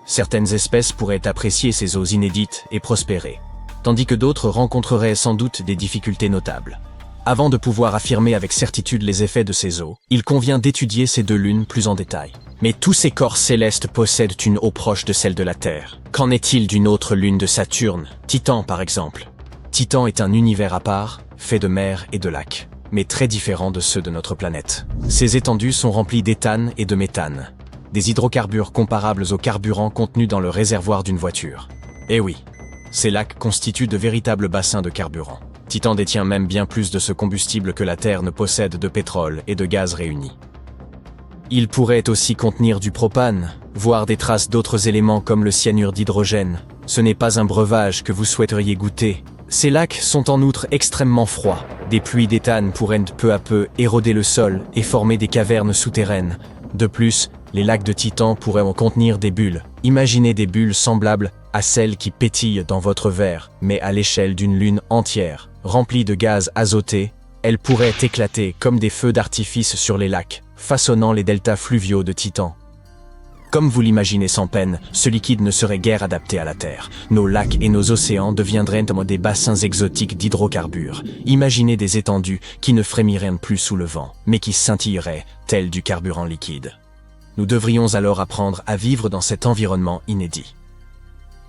Certaines espèces pourraient apprécier ces eaux inédites et prospérer, tandis que d'autres rencontreraient sans doute des difficultés notables. Avant de pouvoir affirmer avec certitude les effets de ces eaux, il convient d'étudier ces deux lunes plus en détail. Mais tous ces corps célestes possèdent une eau proche de celle de la Terre. Qu'en est-il d'une autre lune de Saturne, Titan par exemple ? Titan est un univers à part, fait de mer et de lacs, mais très différent de ceux de notre planète. Ces étendues sont remplies d'éthane et de méthane, des hydrocarbures comparables aux carburants contenus dans le réservoir d'une voiture. Eh oui, ces lacs constituent de véritables bassins de carburant. Titan détient même bien plus de ce combustible que la Terre ne possède de pétrole et de gaz réunis. Il pourrait aussi contenir du propane, voire des traces d'autres éléments comme le cyanure d'hydrogène. Ce n'est pas un breuvage que vous souhaiteriez goûter. Ces lacs sont en outre extrêmement froids. Des pluies d'éthane pourraient peu à peu éroder le sol et former des cavernes souterraines. De plus, les lacs de Titan pourraient en contenir des bulles. Imaginez des bulles semblables à celles qui pétillent dans votre verre, mais à l'échelle d'une lune entière. Remplies de gaz azoté, elles pourraient éclater comme des feux d'artifice sur les lacs, façonnant les deltas fluviaux de Titan. Comme vous l'imaginez sans peine, ce liquide ne serait guère adapté à la Terre. Nos lacs et nos océans deviendraient comme des bassins exotiques d'hydrocarbures. Imaginez des étendues qui ne frémiraient plus sous le vent, mais qui scintilleraient, tel du carburant liquide. Nous devrions alors apprendre à vivre dans cet environnement inédit.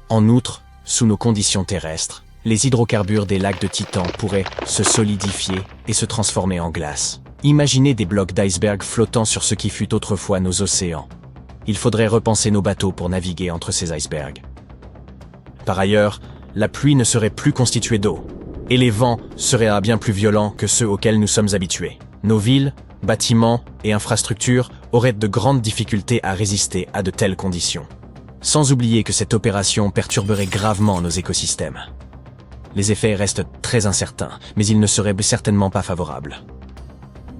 En outre, sous nos conditions terrestres, les hydrocarbures des lacs de Titan pourraient se solidifier et se transformer en glace. Imaginez des blocs d'iceberg flottant sur ce qui fut autrefois nos océans. Il faudrait repenser nos bateaux pour naviguer entre ces icebergs. Par ailleurs, la pluie ne serait plus constituée d'eau, et les vents seraient bien plus violents que ceux auxquels nous sommes habitués. Nos villes, bâtiments et infrastructures auraient de grandes difficultés à résister à de telles conditions. Sans oublier que cette opération perturberait gravement nos écosystèmes. Les effets restent très incertains, mais ils ne seraient certainement pas favorables.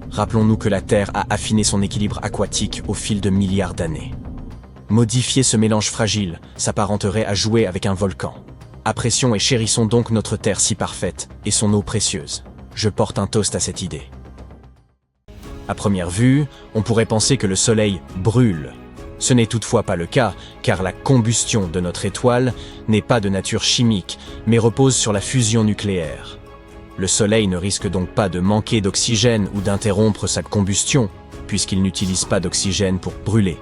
Rappelons-nous que la Terre a affiné son équilibre aquatique au fil de milliards d'années. Modifier ce mélange fragile s'apparenterait à jouer avec un volcan. Apprécions et chérissons donc notre Terre si parfaite et son eau précieuse. Je porte un toast à cette idée. À première vue, on pourrait penser que le Soleil brûle. Ce n'est toutefois pas le cas, car la combustion de notre étoile n'est pas de nature chimique, mais repose sur la fusion nucléaire. Le Soleil ne risque donc pas de manquer d'oxygène ou d'interrompre sa combustion, puisqu'il n'utilise pas d'oxygène pour brûler.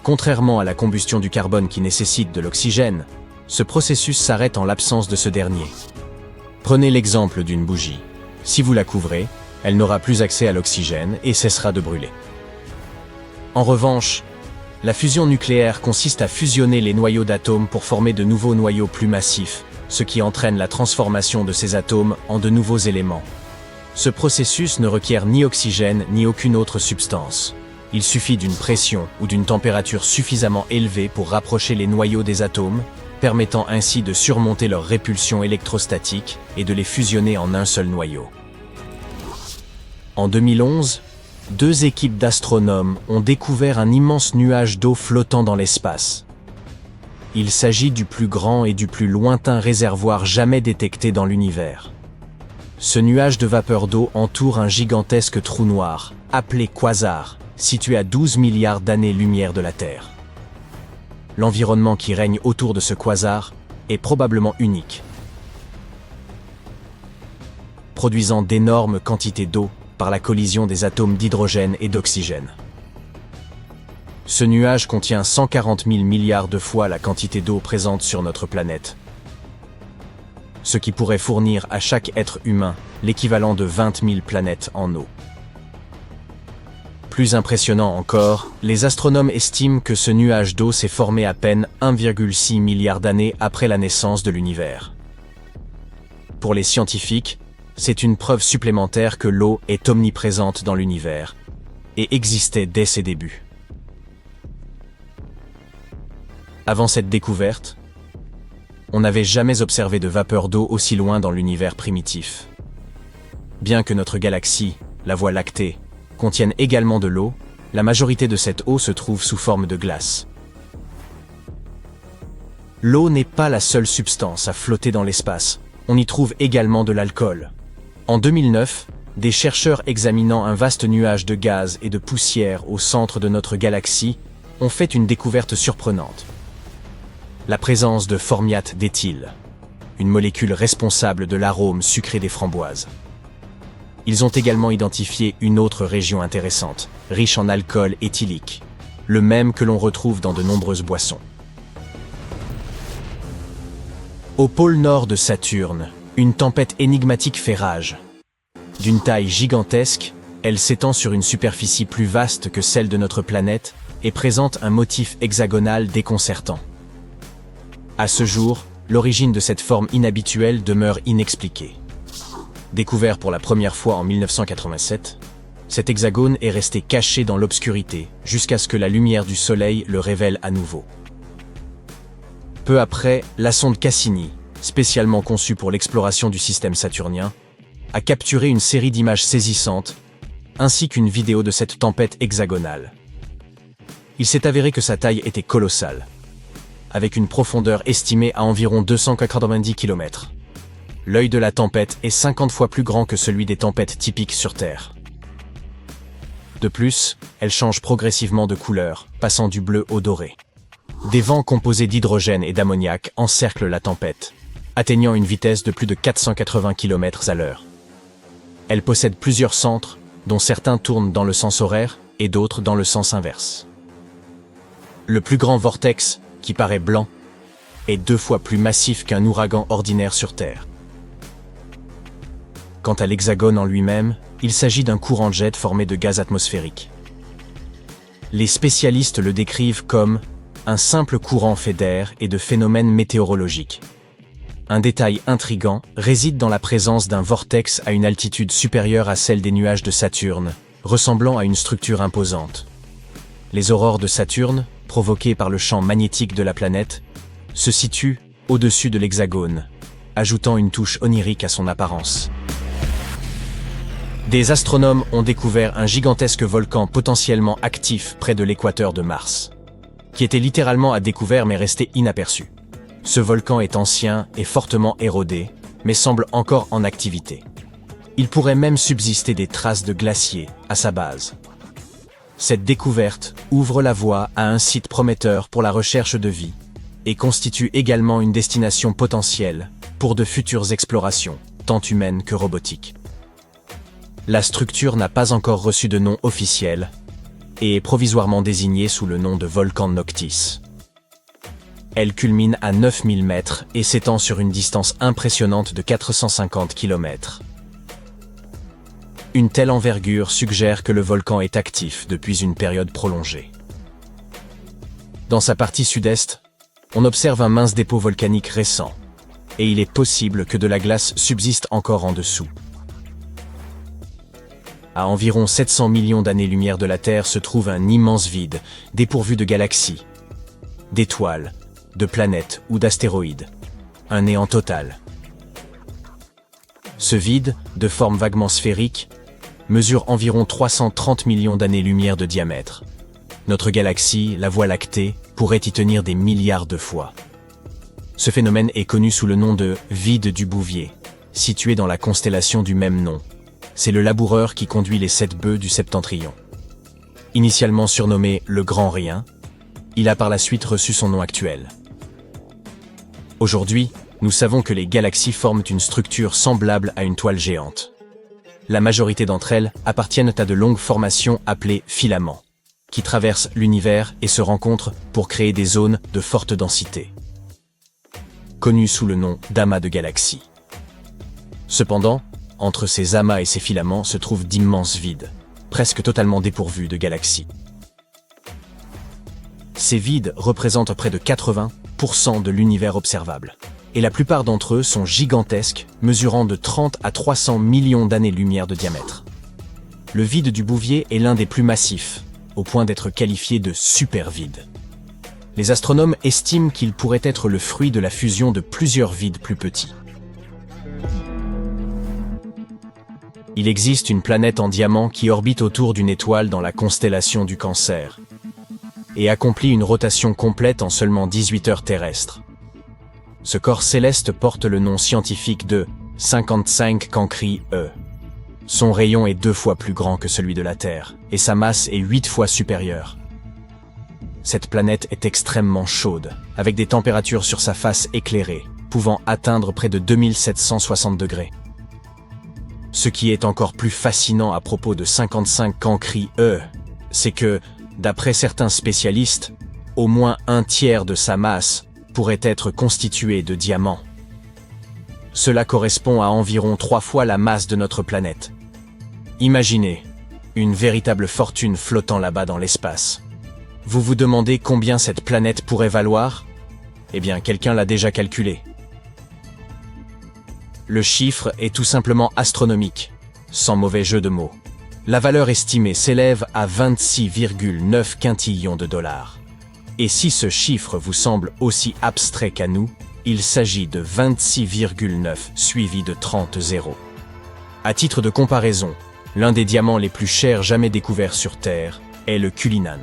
Contrairement à la combustion du carbone qui nécessite de l'oxygène, ce processus s'arrête en l'absence de ce dernier. Prenez l'exemple d'une bougie. Si vous la couvrez, elle n'aura plus accès à l'oxygène et cessera de brûler. En revanche, la fusion nucléaire consiste à fusionner les noyaux d'atomes pour former de nouveaux noyaux plus massifs, ce qui entraîne la transformation de ces atomes en de nouveaux éléments. Ce processus ne requiert ni oxygène ni aucune autre substance. Il suffit d'une pression ou d'une température suffisamment élevée pour rapprocher les noyaux des atomes, permettant ainsi de surmonter leur répulsion électrostatique et de les fusionner en un seul noyau. En 2011, 2 équipes d'astronomes ont découvert un immense nuage d'eau flottant dans l'espace. Il s'agit du plus grand et du plus lointain réservoir jamais détecté dans l'univers. Ce nuage de vapeur d'eau entoure un gigantesque trou noir, appelé quasar, situé à 12 milliards d'années-lumière de la Terre. L'environnement qui règne autour de ce quasar est probablement unique, produisant d'énormes quantités d'eau par la collision des atomes d'hydrogène et d'oxygène. Ce nuage contient 140 000 milliards de fois la quantité d'eau présente sur notre planète, ce qui pourrait fournir à chaque être humain l'équivalent de 20 000 planètes en eau. Plus impressionnant encore, les astronomes estiment que ce nuage d'eau s'est formé à peine 1,6 milliard d'années après la naissance de l'univers. Pour les scientifiques, c'est une preuve supplémentaire que l'eau est omniprésente dans l'univers et existait dès ses débuts. Avant cette découverte, on n'avait jamais observé de vapeur d'eau aussi loin dans l'univers primitif. Bien que notre galaxie, la Voie lactée, contienne également de l'eau, la majorité de cette eau se trouve sous forme de glace. L'eau n'est pas la seule substance à flotter dans l'espace, on y trouve également de l'alcool. En 2009, des chercheurs examinant un vaste nuage de gaz et de poussière au centre de notre galaxie ont fait une découverte surprenante. La présence de formiate d'éthyle, une molécule responsable de l'arôme sucré des framboises. Ils ont également identifié une autre région intéressante, riche en alcool éthylique, le même que l'on retrouve dans de nombreuses boissons. Au pôle nord de Saturne, une tempête énigmatique fait rage. D'une taille gigantesque, elle s'étend sur une superficie plus vaste que celle de notre planète et présente un motif hexagonal déconcertant. À ce jour, l'origine de cette forme inhabituelle demeure inexpliquée. Découvert pour la première fois en 1987, cet hexagone est resté caché dans l'obscurité jusqu'à ce que la lumière du Soleil le révèle à nouveau. Peu après, la sonde Cassini, spécialement conçue pour l'exploration du système saturnien, a capturé une série d'images saisissantes, ainsi qu'une vidéo de cette tempête hexagonale. Il s'est avéré que sa taille était colossale, avec une profondeur estimée à environ 290 km. L'œil de la tempête est 50 fois plus grand que celui des tempêtes typiques sur Terre. De plus, elle change progressivement de couleur, passant du bleu au doré. Des vents composés d'hydrogène et d'ammoniac encerclent la tempête, atteignant une vitesse de plus de 480 km/h. Elle possède plusieurs centres, dont certains tournent dans le sens horaire et d'autres dans le sens inverse. Le plus grand vortex, qui paraît blanc, est 2 fois plus massif qu'un ouragan ordinaire sur Terre. Quant à l'hexagone en lui-même, il s'agit d'un courant de jet formé de gaz atmosphérique. Les spécialistes le décrivent comme un simple courant fait d'air et de phénomènes météorologiques. Un détail intrigant réside dans la présence d'un vortex à une altitude supérieure à celle des nuages de Saturne, ressemblant à une structure imposante. Les aurores de Saturne, provoquées par le champ magnétique de la planète, se situent au-dessus de l'hexagone, ajoutant une touche onirique à son apparence. Des astronomes ont découvert un gigantesque volcan potentiellement actif près de l'équateur de Mars, qui était littéralement à découvert mais resté inaperçu. Ce volcan est ancien et fortement érodé, mais semble encore en activité. Il pourrait même subsister des traces de glaciers à sa base. Cette découverte ouvre la voie à un site prometteur pour la recherche de vie et constitue également une destination potentielle pour de futures explorations, tant humaines que robotiques. La structure n'a pas encore reçu de nom officiel, et est provisoirement désignée sous le nom de volcan Noctis. Elle culmine à 9000 mètres et s'étend sur une distance impressionnante de 450 km. Une telle envergure suggère que le volcan est actif depuis une période prolongée. Dans sa partie sud-est, on observe un mince dépôt volcanique récent, et il est possible que de la glace subsiste encore en dessous. À environ 700 millions d'années-lumière de la Terre se trouve un immense vide, dépourvu de galaxies, d'étoiles, de planètes ou d'astéroïdes. Un néant total. Ce vide, de forme vaguement sphérique, mesure environ 330 millions d'années-lumière de diamètre. Notre galaxie, la Voie lactée, pourrait y tenir des milliards de fois. Ce phénomène est connu sous le nom de vide du Bouvier, situé dans la constellation du même nom. C'est le laboureur qui conduit les 7 bœufs du septentrion. Initialement surnommé le Grand Rien, il a par la suite reçu son nom actuel. Aujourd'hui, nous savons que les galaxies forment une structure semblable à une toile géante. La majorité d'entre elles appartiennent à de longues formations appelées filaments, qui traversent l'univers et se rencontrent pour créer des zones de forte densité, connues sous le nom d'amas de galaxies. Cependant, entre ces amas et ces filaments se trouvent d'immenses vides, presque totalement dépourvus de galaxies. Ces vides représentent près de 80% de l'univers observable, et la plupart d'entre eux sont gigantesques, mesurant de 30 à 300 millions d'années-lumière de diamètre. Le vide du Bouvier est l'un des plus massifs, au point d'être qualifié de supervide. Les astronomes estiment qu'il pourrait être le fruit de la fusion de plusieurs vides plus petits. Il existe une planète en diamant qui orbite autour d'une étoile dans la constellation du Cancer et accomplit une rotation complète en seulement 18 heures terrestres. Ce corps céleste porte le nom scientifique de 55 Cancri E. Son rayon est 2 fois plus grand que celui de la Terre, et sa masse est 8 fois supérieure. Cette planète est extrêmement chaude, avec des températures sur sa face éclairée, pouvant atteindre près de 2760 degrés. Ce qui est encore plus fascinant à propos de 55 Cancri E, c'est que, d'après certains spécialistes, au moins un tiers de sa masse pourrait être constitué de diamants. Cela correspond à environ 3 fois la masse de notre planète. Imaginez, une véritable fortune flottant là-bas dans l'espace. Vous vous demandez combien cette planète pourrait valoir? Eh bien, quelqu'un l'a déjà calculé. Le chiffre est tout simplement astronomique, sans mauvais jeu de mots. La valeur estimée s'élève à 26,9 quintillions de dollars. Et si ce chiffre vous semble aussi abstrait qu'à nous, il s'agit de 26,9 suivi de 30 zéros. À titre de comparaison, l'un des diamants les plus chers jamais découverts sur Terre est le Cullinan.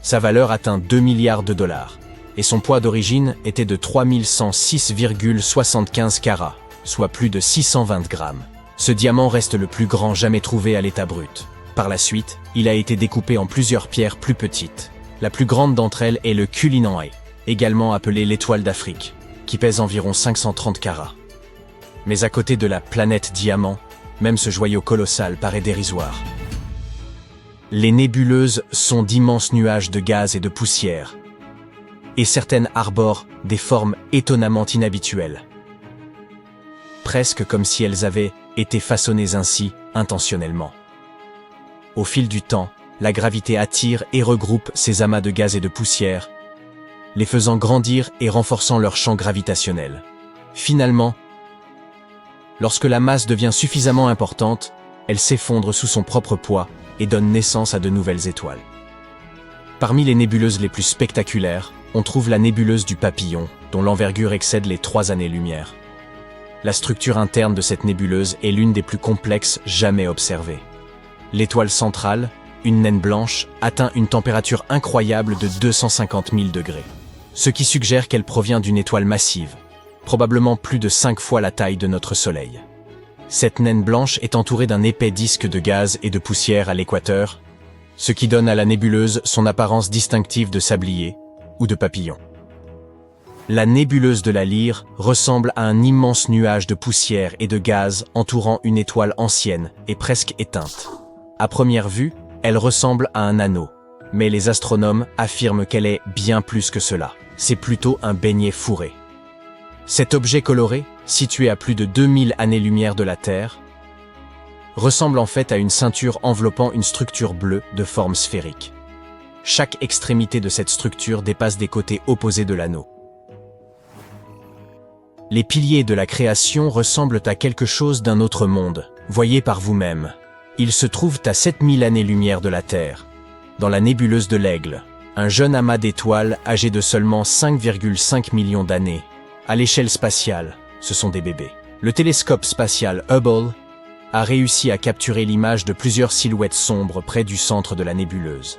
Sa valeur atteint 2 milliards de dollars, et son poids d'origine était de 3106,75 carats, soit plus de 620 grammes. Ce diamant reste le plus grand jamais trouvé à l'état brut. Par la suite, il a été découpé en plusieurs pierres plus petites. La plus grande d'entre elles est le Cullinan A, également appelé l'étoile d'Afrique, qui pèse environ 530 carats. Mais à côté de la planète diamant, même ce joyau colossal paraît dérisoire. Les nébuleuses sont d'immenses nuages de gaz et de poussière, et certaines arborent des formes étonnamment inhabituelles, presque comme si elles avaient été façonnées ainsi intentionnellement. Au fil du temps, la gravité attire et regroupe ces amas de gaz et de poussière, les faisant grandir et renforçant leur champ gravitationnel. Finalement, lorsque la masse devient suffisamment importante, elle s'effondre sous son propre poids et donne naissance à de nouvelles étoiles. Parmi les nébuleuses les plus spectaculaires, on trouve la nébuleuse du Papillon, dont l'envergure excède les 3 années-lumière. La structure interne de cette nébuleuse est l'une des plus complexes jamais observées. L'étoile centrale, une naine blanche, atteint une température incroyable de 250 000 degrés, ce qui suggère qu'elle provient d'une étoile massive, probablement plus de 5 fois la taille de notre Soleil. Cette naine blanche est entourée d'un épais disque de gaz et de poussière à l'équateur, ce qui donne à la nébuleuse son apparence distinctive de sablier ou de papillon. La nébuleuse de la Lyre ressemble à un immense nuage de poussière et de gaz entourant une étoile ancienne et presque éteinte. À première vue, Elle ressemble à un anneau, mais les astronomes affirment qu'elle est bien plus que cela. C'est plutôt un beignet fourré. Cet objet coloré, situé à plus de 2000 années-lumière de la Terre, ressemble en fait à une ceinture enveloppant une structure bleue de forme sphérique. Chaque extrémité de cette structure dépasse des côtés opposés de l'anneau. Les piliers de la création ressemblent à quelque chose d'un autre monde. Voyez par vous-même. Ils se trouvent à 7000 années-lumière de la Terre, dans la nébuleuse de l'Aigle, un jeune amas d'étoiles âgé de seulement 5,5 millions d'années. À l'échelle spatiale, ce sont des bébés. Le télescope spatial Hubble a réussi à capturer l'image de plusieurs silhouettes sombres près du centre de la nébuleuse.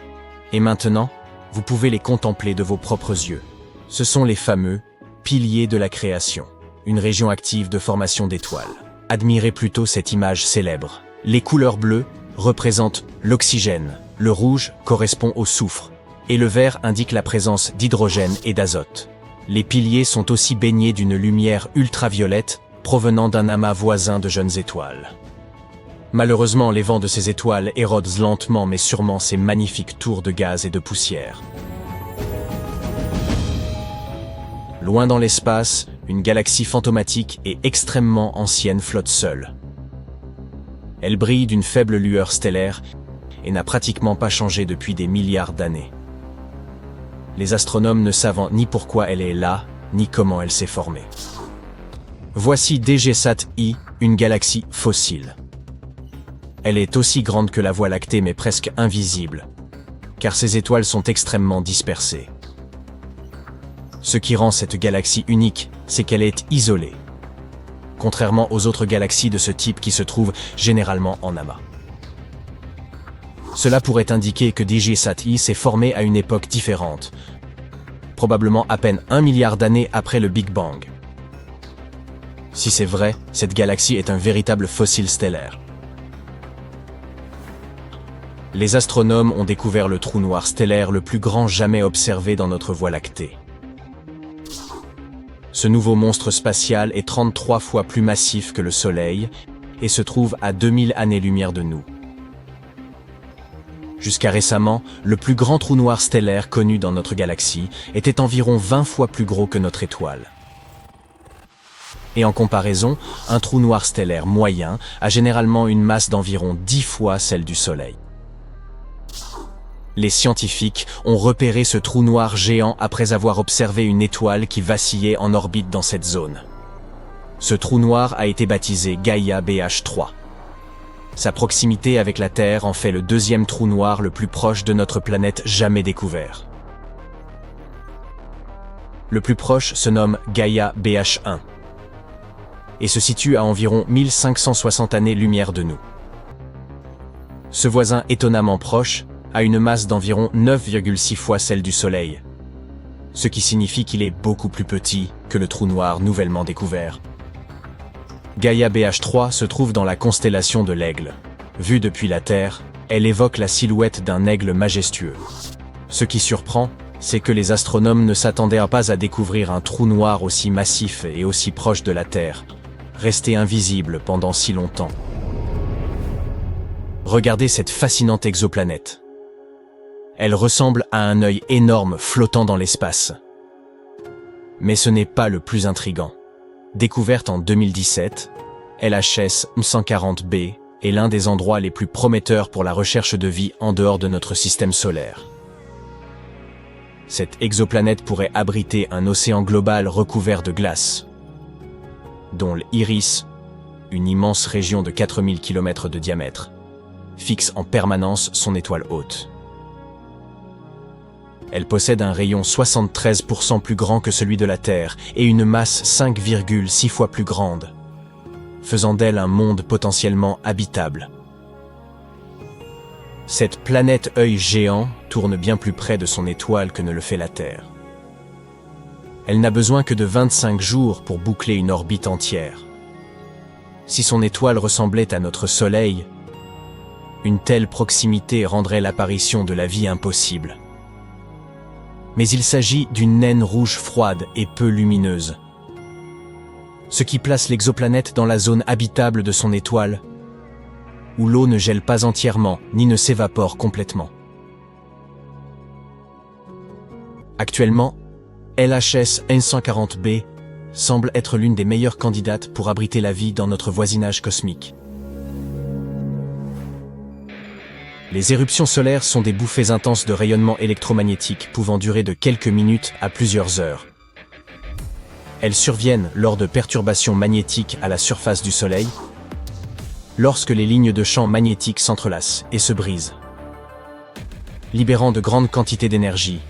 Et maintenant, vous pouvez les contempler de vos propres yeux. Ce sont les fameux piliers de la création, une région active de formation d'étoiles. Admirez plutôt cette image célèbre. Les couleurs bleues représentent l'oxygène, le rouge correspond au soufre, et le vert indique la présence d'hydrogène et d'azote. Les piliers sont aussi baignés d'une lumière ultraviolette provenant d'un amas voisin de jeunes étoiles. Malheureusement, les vents de ces étoiles érodent lentement mais sûrement ces magnifiques tours de gaz et de poussière. Loin dans l'espace, une galaxie fantomatique et extrêmement ancienne flotte seule. Elle brille d'une faible lueur stellaire et n'a pratiquement pas changé depuis des milliards d'années. Les astronomes ne savent ni pourquoi elle est là, ni comment elle s'est formée. Voici DGSat I, une galaxie fossile. Elle est aussi grande que la Voie lactée mais presque invisible, car ses étoiles sont extrêmement dispersées. Ce qui rend cette galaxie unique, c'est qu'elle est isolée, contrairement aux autres galaxies de ce type qui se trouvent généralement en amas. Cela pourrait indiquer que DGSat I s'est formé à une époque différente, probablement à peine 1 milliard d'années après le Big Bang. Si c'est vrai, cette galaxie est un véritable fossile stellaire. Les astronomes ont découvert le trou noir stellaire le plus grand jamais observé dans notre Voie lactée. Ce nouveau monstre spatial est 33 fois plus massif que le Soleil et se trouve à 2000 années-lumière de nous. Jusqu'à récemment, le plus grand trou noir stellaire connu dans notre galaxie était environ 20 fois plus gros que notre étoile. Et en comparaison, un trou noir stellaire moyen a généralement une masse d'environ 10 fois celle du Soleil. Les scientifiques ont repéré ce trou noir géant après avoir observé une étoile qui vacillait en orbite dans cette zone. Ce trou noir a été baptisé Gaia BH3. Sa proximité avec la Terre en fait le deuxième trou noir le plus proche de notre planète jamais découvert. Le plus proche se nomme Gaia BH1 et se situe à environ 1560 années-lumière de nous. Ce voisin étonnamment proche a une masse d'environ 9,6 fois celle du Soleil, ce qui signifie qu'il est beaucoup plus petit que le trou noir nouvellement découvert. Gaia BH3 se trouve dans la constellation de l'Aigle. Vue depuis la Terre, elle évoque la silhouette d'un aigle majestueux. Ce qui surprend, c'est que les astronomes ne s'attendaient pas à découvrir un trou noir aussi massif et aussi proche de la Terre, resté invisible pendant si longtemps. Regardez cette fascinante exoplanète. Elle ressemble à un œil énorme flottant dans l'espace. Mais ce n'est pas le plus intrigant. Découverte en 2017, LHS M140b est l'un des endroits les plus prometteurs pour la recherche de vie en dehors de notre système solaire. Cette exoplanète pourrait abriter un océan global recouvert de glace, dont l'Iris, une immense région de 4000 km de diamètre, fixe en permanence son étoile hôte. Elle possède un rayon 73% plus grand que celui de la Terre et une masse 5,6 fois plus grande, faisant d'elle un monde potentiellement habitable. Cette planète œil géant tourne bien plus près de son étoile que ne le fait la Terre. Elle n'a besoin que de 25 jours pour boucler une orbite entière. Si son étoile ressemblait à notre Soleil, une telle proximité rendrait l'apparition de la vie impossible. Mais il s'agit d'une naine rouge froide et peu lumineuse, ce qui place l'exoplanète dans la zone habitable de son étoile, où l'eau ne gèle pas entièrement ni ne s'évapore complètement. Actuellement, LHS N140b semble être l'une des meilleures candidates pour abriter la vie dans notre voisinage cosmique. Les éruptions solaires sont des bouffées intenses de rayonnement électromagnétique pouvant durer de quelques minutes à plusieurs heures. Elles surviennent lors de perturbations magnétiques à la surface du Soleil, lorsque les lignes de champ magnétique s'entrelacent et se brisent, libérant de grandes quantités d'énergie,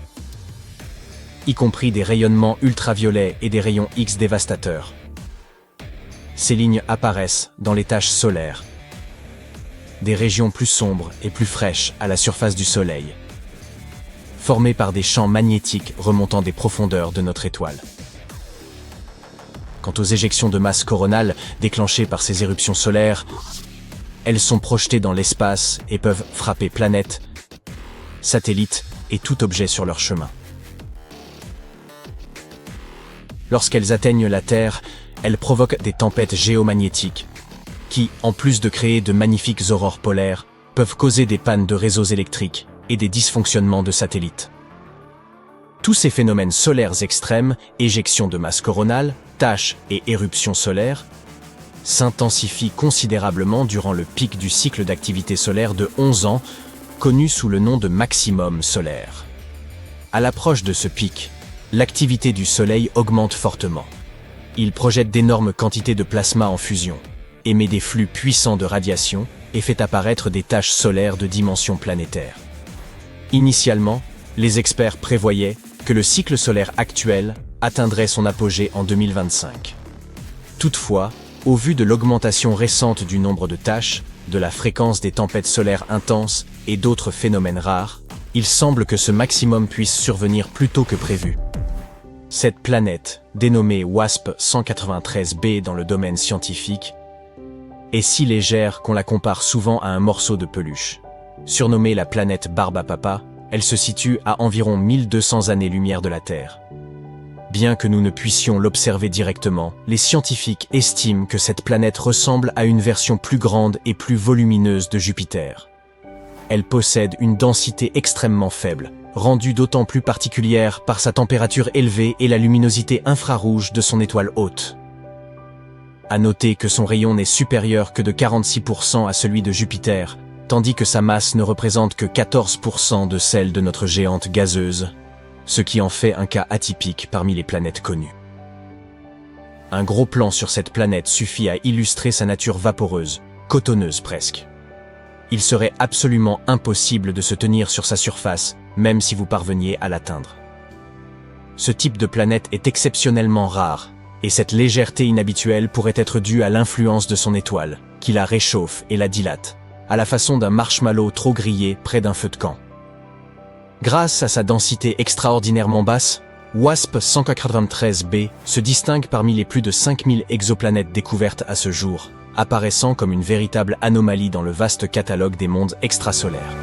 y compris des rayonnements ultraviolets et des rayons X dévastateurs. Ces lignes apparaissent dans les taches solaires, des régions plus sombres et plus fraîches à la surface du Soleil, formées par des champs magnétiques remontant des profondeurs de notre étoile. Quant aux éjections de masse coronale déclenchées par ces éruptions solaires, elles sont projetées dans l'espace et peuvent frapper planètes, satellites et tout objet sur leur chemin. Lorsqu'elles atteignent la Terre, elles provoquent des tempêtes géomagnétiques qui, en plus de créer de magnifiques aurores polaires, peuvent causer des pannes de réseaux électriques et des dysfonctionnements de satellites. Tous ces phénomènes solaires extrêmes, éjections de masse coronale, taches et éruptions solaires, s'intensifient considérablement durant le pic du cycle d'activité solaire de 11 ans, connu sous le nom de maximum solaire. À l'approche de ce pic, l'activité du Soleil augmente fortement. Il projette d'énormes quantités de plasma en fusion, émet des flux puissants de radiation et fait apparaître des taches solaires de dimension planétaire. Initialement, les experts prévoyaient que le cycle solaire actuel atteindrait son apogée en 2025. Toutefois, au vu de l'augmentation récente du nombre de taches, de la fréquence des tempêtes solaires intenses et d'autres phénomènes rares, il semble que ce maximum puisse survenir plus tôt que prévu. Cette planète, dénommée WASP 193b dans le domaine scientifique, est si légère qu'on la compare souvent à un morceau de peluche. Surnommée la planète Barbe à Papa, elle se situe à environ 1200 années-lumière de la Terre. Bien que nous ne puissions l'observer directement, les scientifiques estiment que cette planète ressemble à une version plus grande et plus volumineuse de Jupiter. Elle possède une densité extrêmement faible, rendue d'autant plus particulière par sa température élevée et la luminosité infrarouge de son étoile hôte. À noter que son rayon n'est supérieur que de 46% à celui de Jupiter, tandis que sa masse ne représente que 14% de celle de notre géante gazeuse, ce qui en fait un cas atypique parmi les planètes connues. Un gros plan sur cette planète suffit à illustrer sa nature vaporeuse, cotonneuse presque. Il serait absolument impossible de se tenir sur sa surface, même si vous parveniez à l'atteindre. Ce type de planète est exceptionnellement rare, et cette légèreté inhabituelle pourrait être due à l'influence de son étoile, qui la réchauffe et la dilate, à la façon d'un marshmallow trop grillé près d'un feu de camp. Grâce à sa densité extraordinairement basse, WASP 193b se distingue parmi les plus de 5000 exoplanètes découvertes à ce jour, apparaissant comme une véritable anomalie dans le vaste catalogue des mondes extrasolaires.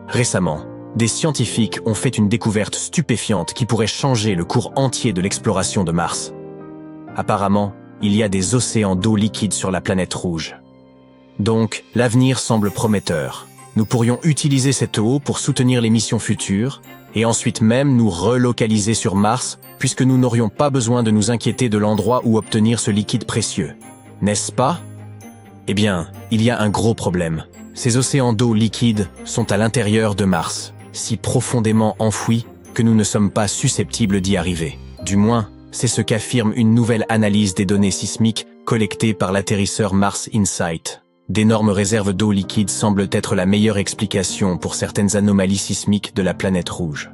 Récemment, des scientifiques ont fait une découverte stupéfiante qui pourrait changer le cours entier de l'exploration de Mars. Apparemment, il y a des océans d'eau liquide sur la planète rouge. Donc, l'avenir semble prometteur. Nous pourrions utiliser cette eau pour soutenir les missions futures, et ensuite même nous relocaliser sur Mars, puisque nous n'aurions pas besoin de nous inquiéter de l'endroit où obtenir ce liquide précieux. N'est-ce pas? Eh bien, il y a un gros problème. Ces océans d'eau liquide sont à l'intérieur de Mars, si profondément enfouis que nous ne sommes pas susceptibles d'y arriver. Du moins, c'est ce qu'affirme une nouvelle analyse des données sismiques collectées par l'atterrisseur Mars Insight. D'énormes réserves d'eau liquide semblent être la meilleure explication pour certaines anomalies sismiques de la planète rouge.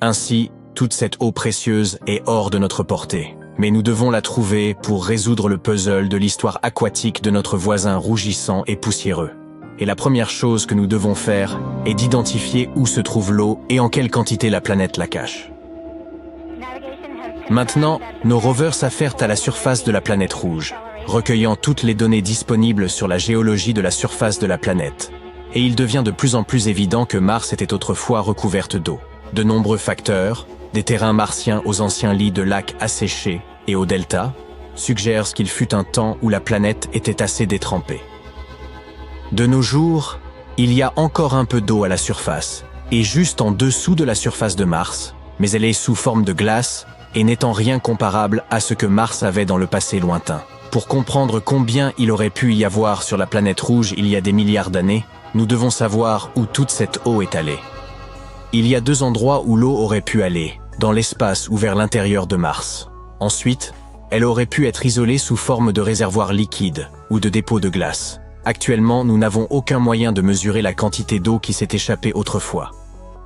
Ainsi, toute cette eau précieuse est hors de notre portée. Mais nous devons la trouver pour résoudre le puzzle de l'histoire aquatique de notre voisin rougissant et poussiéreux. Et la première chose que nous devons faire est d'identifier où se trouve l'eau et en quelle quantité la planète la cache. Maintenant, nos rovers s'affairent à la surface de la planète rouge, recueillant toutes les données disponibles sur la géologie de la surface de la planète. Et il devient de plus en plus évident que Mars était autrefois recouverte d'eau. De nombreux facteurs, des terrains martiens aux anciens lits de lacs asséchés et aux deltas, suggèrent qu'il fut un temps où la planète était assez détrempée. De nos jours, il y a encore un peu d'eau à la surface, et juste en dessous de la surface de Mars, mais elle est sous forme de glace et n'est en rien comparable à ce que Mars avait dans le passé lointain. Pour comprendre combien il aurait pu y avoir sur la planète rouge il y a des milliards d'années, nous devons savoir où toute cette eau est allée. Il y a 2 endroits où l'eau aurait pu aller, dans l'espace ou vers l'intérieur de Mars. Ensuite, elle aurait pu être isolée sous forme de réservoirs liquides ou de dépôts de glace. Actuellement, nous n'avons aucun moyen de mesurer la quantité d'eau qui s'est échappée autrefois.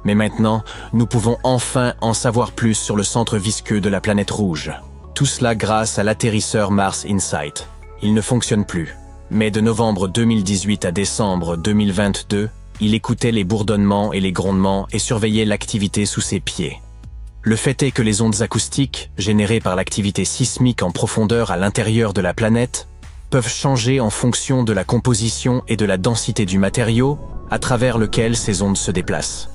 Mais maintenant, nous pouvons enfin en savoir plus sur le centre visqueux de la planète rouge. Tout cela grâce à l'atterrisseur Mars Insight. Il ne fonctionne plus. Mais de novembre 2018 à décembre 2022, il écoutait les bourdonnements et les grondements et surveillait l'activité sous ses pieds. Le fait est que les ondes acoustiques, générées par l'activité sismique en profondeur à l'intérieur de la planète, peuvent changer en fonction de la composition et de la densité du matériau à travers lequel ces ondes se déplacent.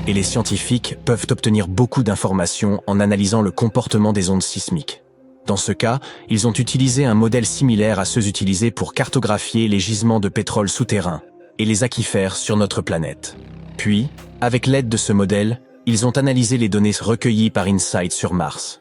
Et les scientifiques peuvent obtenir beaucoup d'informations en analysant le comportement des ondes sismiques. Dans ce cas, ils ont utilisé un modèle similaire à ceux utilisés pour cartographier les gisements de pétrole souterrains et les aquifères sur notre planète. Puis, avec l'aide de ce modèle, ils ont analysé les données recueillies par InSight sur Mars.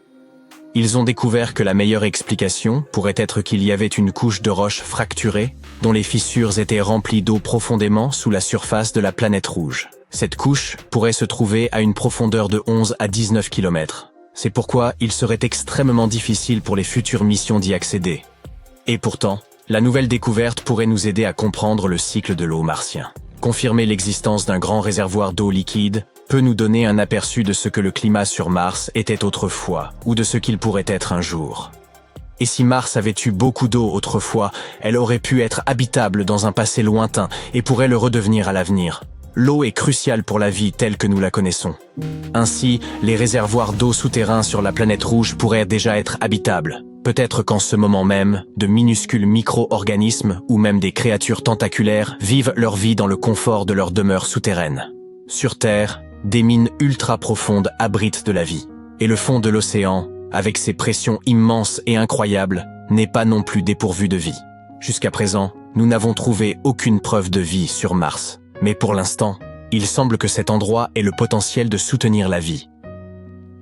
Ils ont découvert que la meilleure explication pourrait être qu'il y avait une couche de roches fracturées dont les fissures étaient remplies d'eau profondément sous la surface de la planète rouge. Cette couche pourrait se trouver à une profondeur de 11 à 19 km. C'est pourquoi il serait extrêmement difficile pour les futures missions d'y accéder. Et pourtant, la nouvelle découverte pourrait nous aider à comprendre le cycle de l'eau martien. Confirmer l'existence d'un grand réservoir d'eau liquide peut nous donner un aperçu de ce que le climat sur Mars était autrefois, ou de ce qu'il pourrait être un jour. Et si Mars avait eu beaucoup d'eau autrefois, elle aurait pu être habitable dans un passé lointain et pourrait le redevenir à l'avenir. L'eau est cruciale pour la vie telle que nous la connaissons. Ainsi, les réservoirs d'eau souterrains sur la planète rouge pourraient déjà être habitables. Peut-être qu'en ce moment même, de minuscules micro-organismes ou même des créatures tentaculaires vivent leur vie dans le confort de leur demeure souterraine. Sur Terre, des mines ultra profondes abritent de la vie. Et le fond de l'océan, avec ses pressions immenses et incroyables, n'est pas non plus dépourvu de vie. Jusqu'à présent, nous n'avons trouvé aucune preuve de vie sur Mars. Mais pour l'instant, il semble que cet endroit ait le potentiel de soutenir la vie.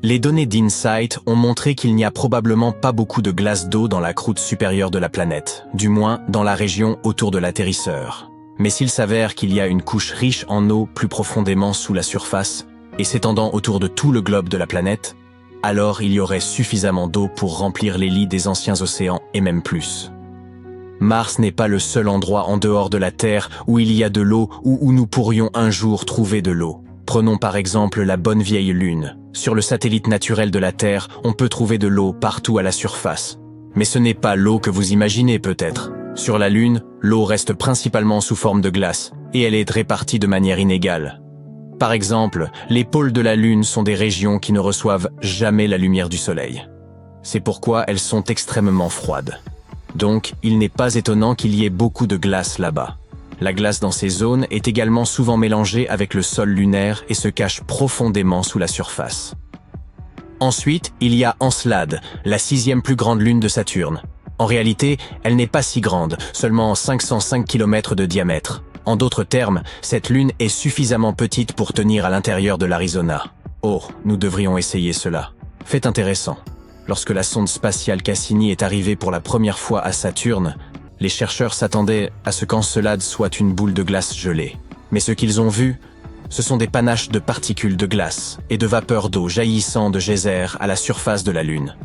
Les données d'InSight ont montré qu'il n'y a probablement pas beaucoup de glace d'eau dans la croûte supérieure de la planète, du moins dans la région autour de l'atterrisseur. Mais s'il s'avère qu'il y a une couche riche en eau plus profondément sous la surface et s'étendant autour de tout le globe de la planète, alors il y aurait suffisamment d'eau pour remplir les lits des anciens océans et même plus. Mars n'est pas le seul endroit en dehors de la Terre où il y a de l'eau ou où nous pourrions un jour trouver de l'eau. Prenons par exemple la bonne vieille Lune. Sur le satellite naturel de la Terre, on peut trouver de l'eau partout à la surface. Mais ce n'est pas l'eau que vous imaginez peut-être. Sur la Lune, l'eau reste principalement sous forme de glace, et elle est répartie de manière inégale. Par exemple, les pôles de la Lune sont des régions qui ne reçoivent jamais la lumière du Soleil. C'est pourquoi elles sont extrêmement froides. Donc, il n'est pas étonnant qu'il y ait beaucoup de glace là-bas. La glace dans ces zones est également souvent mélangée avec le sol lunaire et se cache profondément sous la surface. Ensuite, il y a Encelade, la 6e plus grande lune de Saturne. En réalité, elle n'est pas si grande, seulement 505 km de diamètre. En d'autres termes, cette lune est suffisamment petite pour tenir à l'intérieur de l'Arizona. Oh, nous devrions essayer cela. Fait intéressant. Lorsque la sonde spatiale Cassini est arrivée pour la première fois à Saturne, les chercheurs s'attendaient à ce qu'Encelade soit une boule de glace gelée. Mais ce qu'ils ont vu, ce sont des panaches de particules de glace et de vapeur d'eau jaillissant de geysers à la surface de la Lune.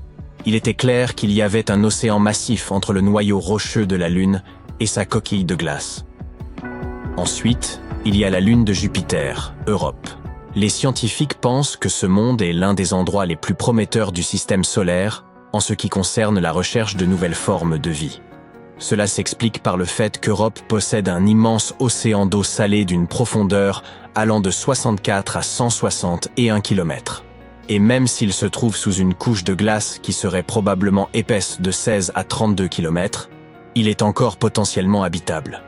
Il était clair qu'il y avait un océan massif entre le noyau rocheux de la Lune et sa coquille de glace. Ensuite, il y a la Lune de Jupiter, Europe. Les scientifiques pensent que ce monde est l'un des endroits les plus prometteurs du système solaire en ce qui concerne la recherche de nouvelles formes de vie. Cela s'explique par le fait qu'Europe possède un immense océan d'eau salée d'une profondeur allant de 64 à 161 km. Et même s'il se trouve sous une couche de glace qui serait probablement épaisse de 16 à 32 km, il est encore potentiellement habitable.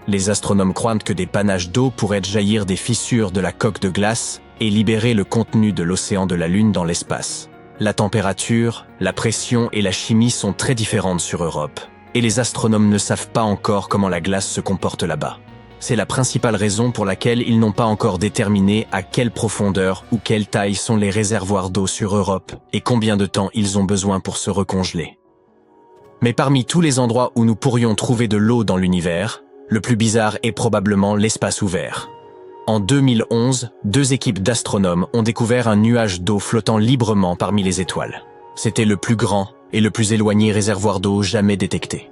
Les astronomes croient que des panaches d'eau pourraient jaillir des fissures de la coque de glace et libérer le contenu de l'océan de la Lune dans l'espace. La température, la pression et la chimie sont très différentes sur Europe, et les astronomes ne savent pas encore comment la glace se comporte là-bas. C'est la principale raison pour laquelle ils n'ont pas encore déterminé à quelle profondeur ou quelle taille sont les réservoirs d'eau sur Europe et combien de temps ils ont besoin pour se recongeler. Mais parmi tous les endroits où nous pourrions trouver de l'eau dans l'univers, le plus bizarre est probablement l'espace ouvert. En 2011, 2 équipes d'astronomes ont découvert un nuage d'eau flottant librement parmi les étoiles. C'était le plus grand et le plus éloigné réservoir d'eau jamais détecté.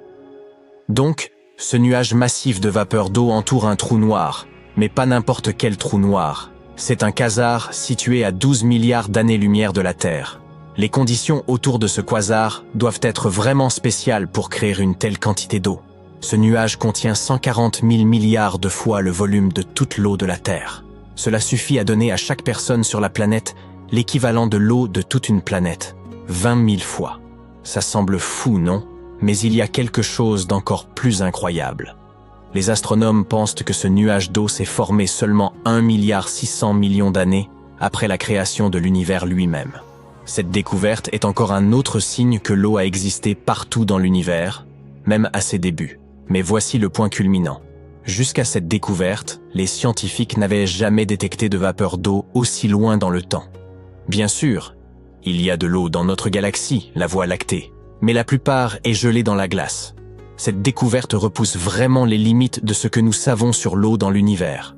Donc, ce nuage massif de vapeur d'eau entoure un trou noir, mais pas n'importe quel trou noir. C'est un quasar situé à 12 milliards d'années-lumière de la Terre. Les conditions autour de ce quasar doivent être vraiment spéciales pour créer une telle quantité d'eau. Ce nuage contient 140 000 milliards de fois le volume de toute l'eau de la Terre. Cela suffit à donner à chaque personne sur la planète l'équivalent de l'eau de toute une planète, 20 000 fois. Ça semble fou, non ? Mais il y a quelque chose d'encore plus incroyable. Les astronomes pensent que ce nuage d'eau s'est formé seulement 1,6 milliard d'années après la création de l'univers lui-même. Cette découverte est encore un autre signe que l'eau a existé partout dans l'univers, même à ses débuts. Mais voici le point culminant. Jusqu'à cette découverte, les scientifiques n'avaient jamais détecté de vapeur d'eau aussi loin dans le temps. Bien sûr, il y a de l'eau dans notre galaxie, la Voie lactée, mais la plupart est gelée dans la glace. Cette découverte repousse vraiment les limites de ce que nous savons sur l'eau dans l'univers.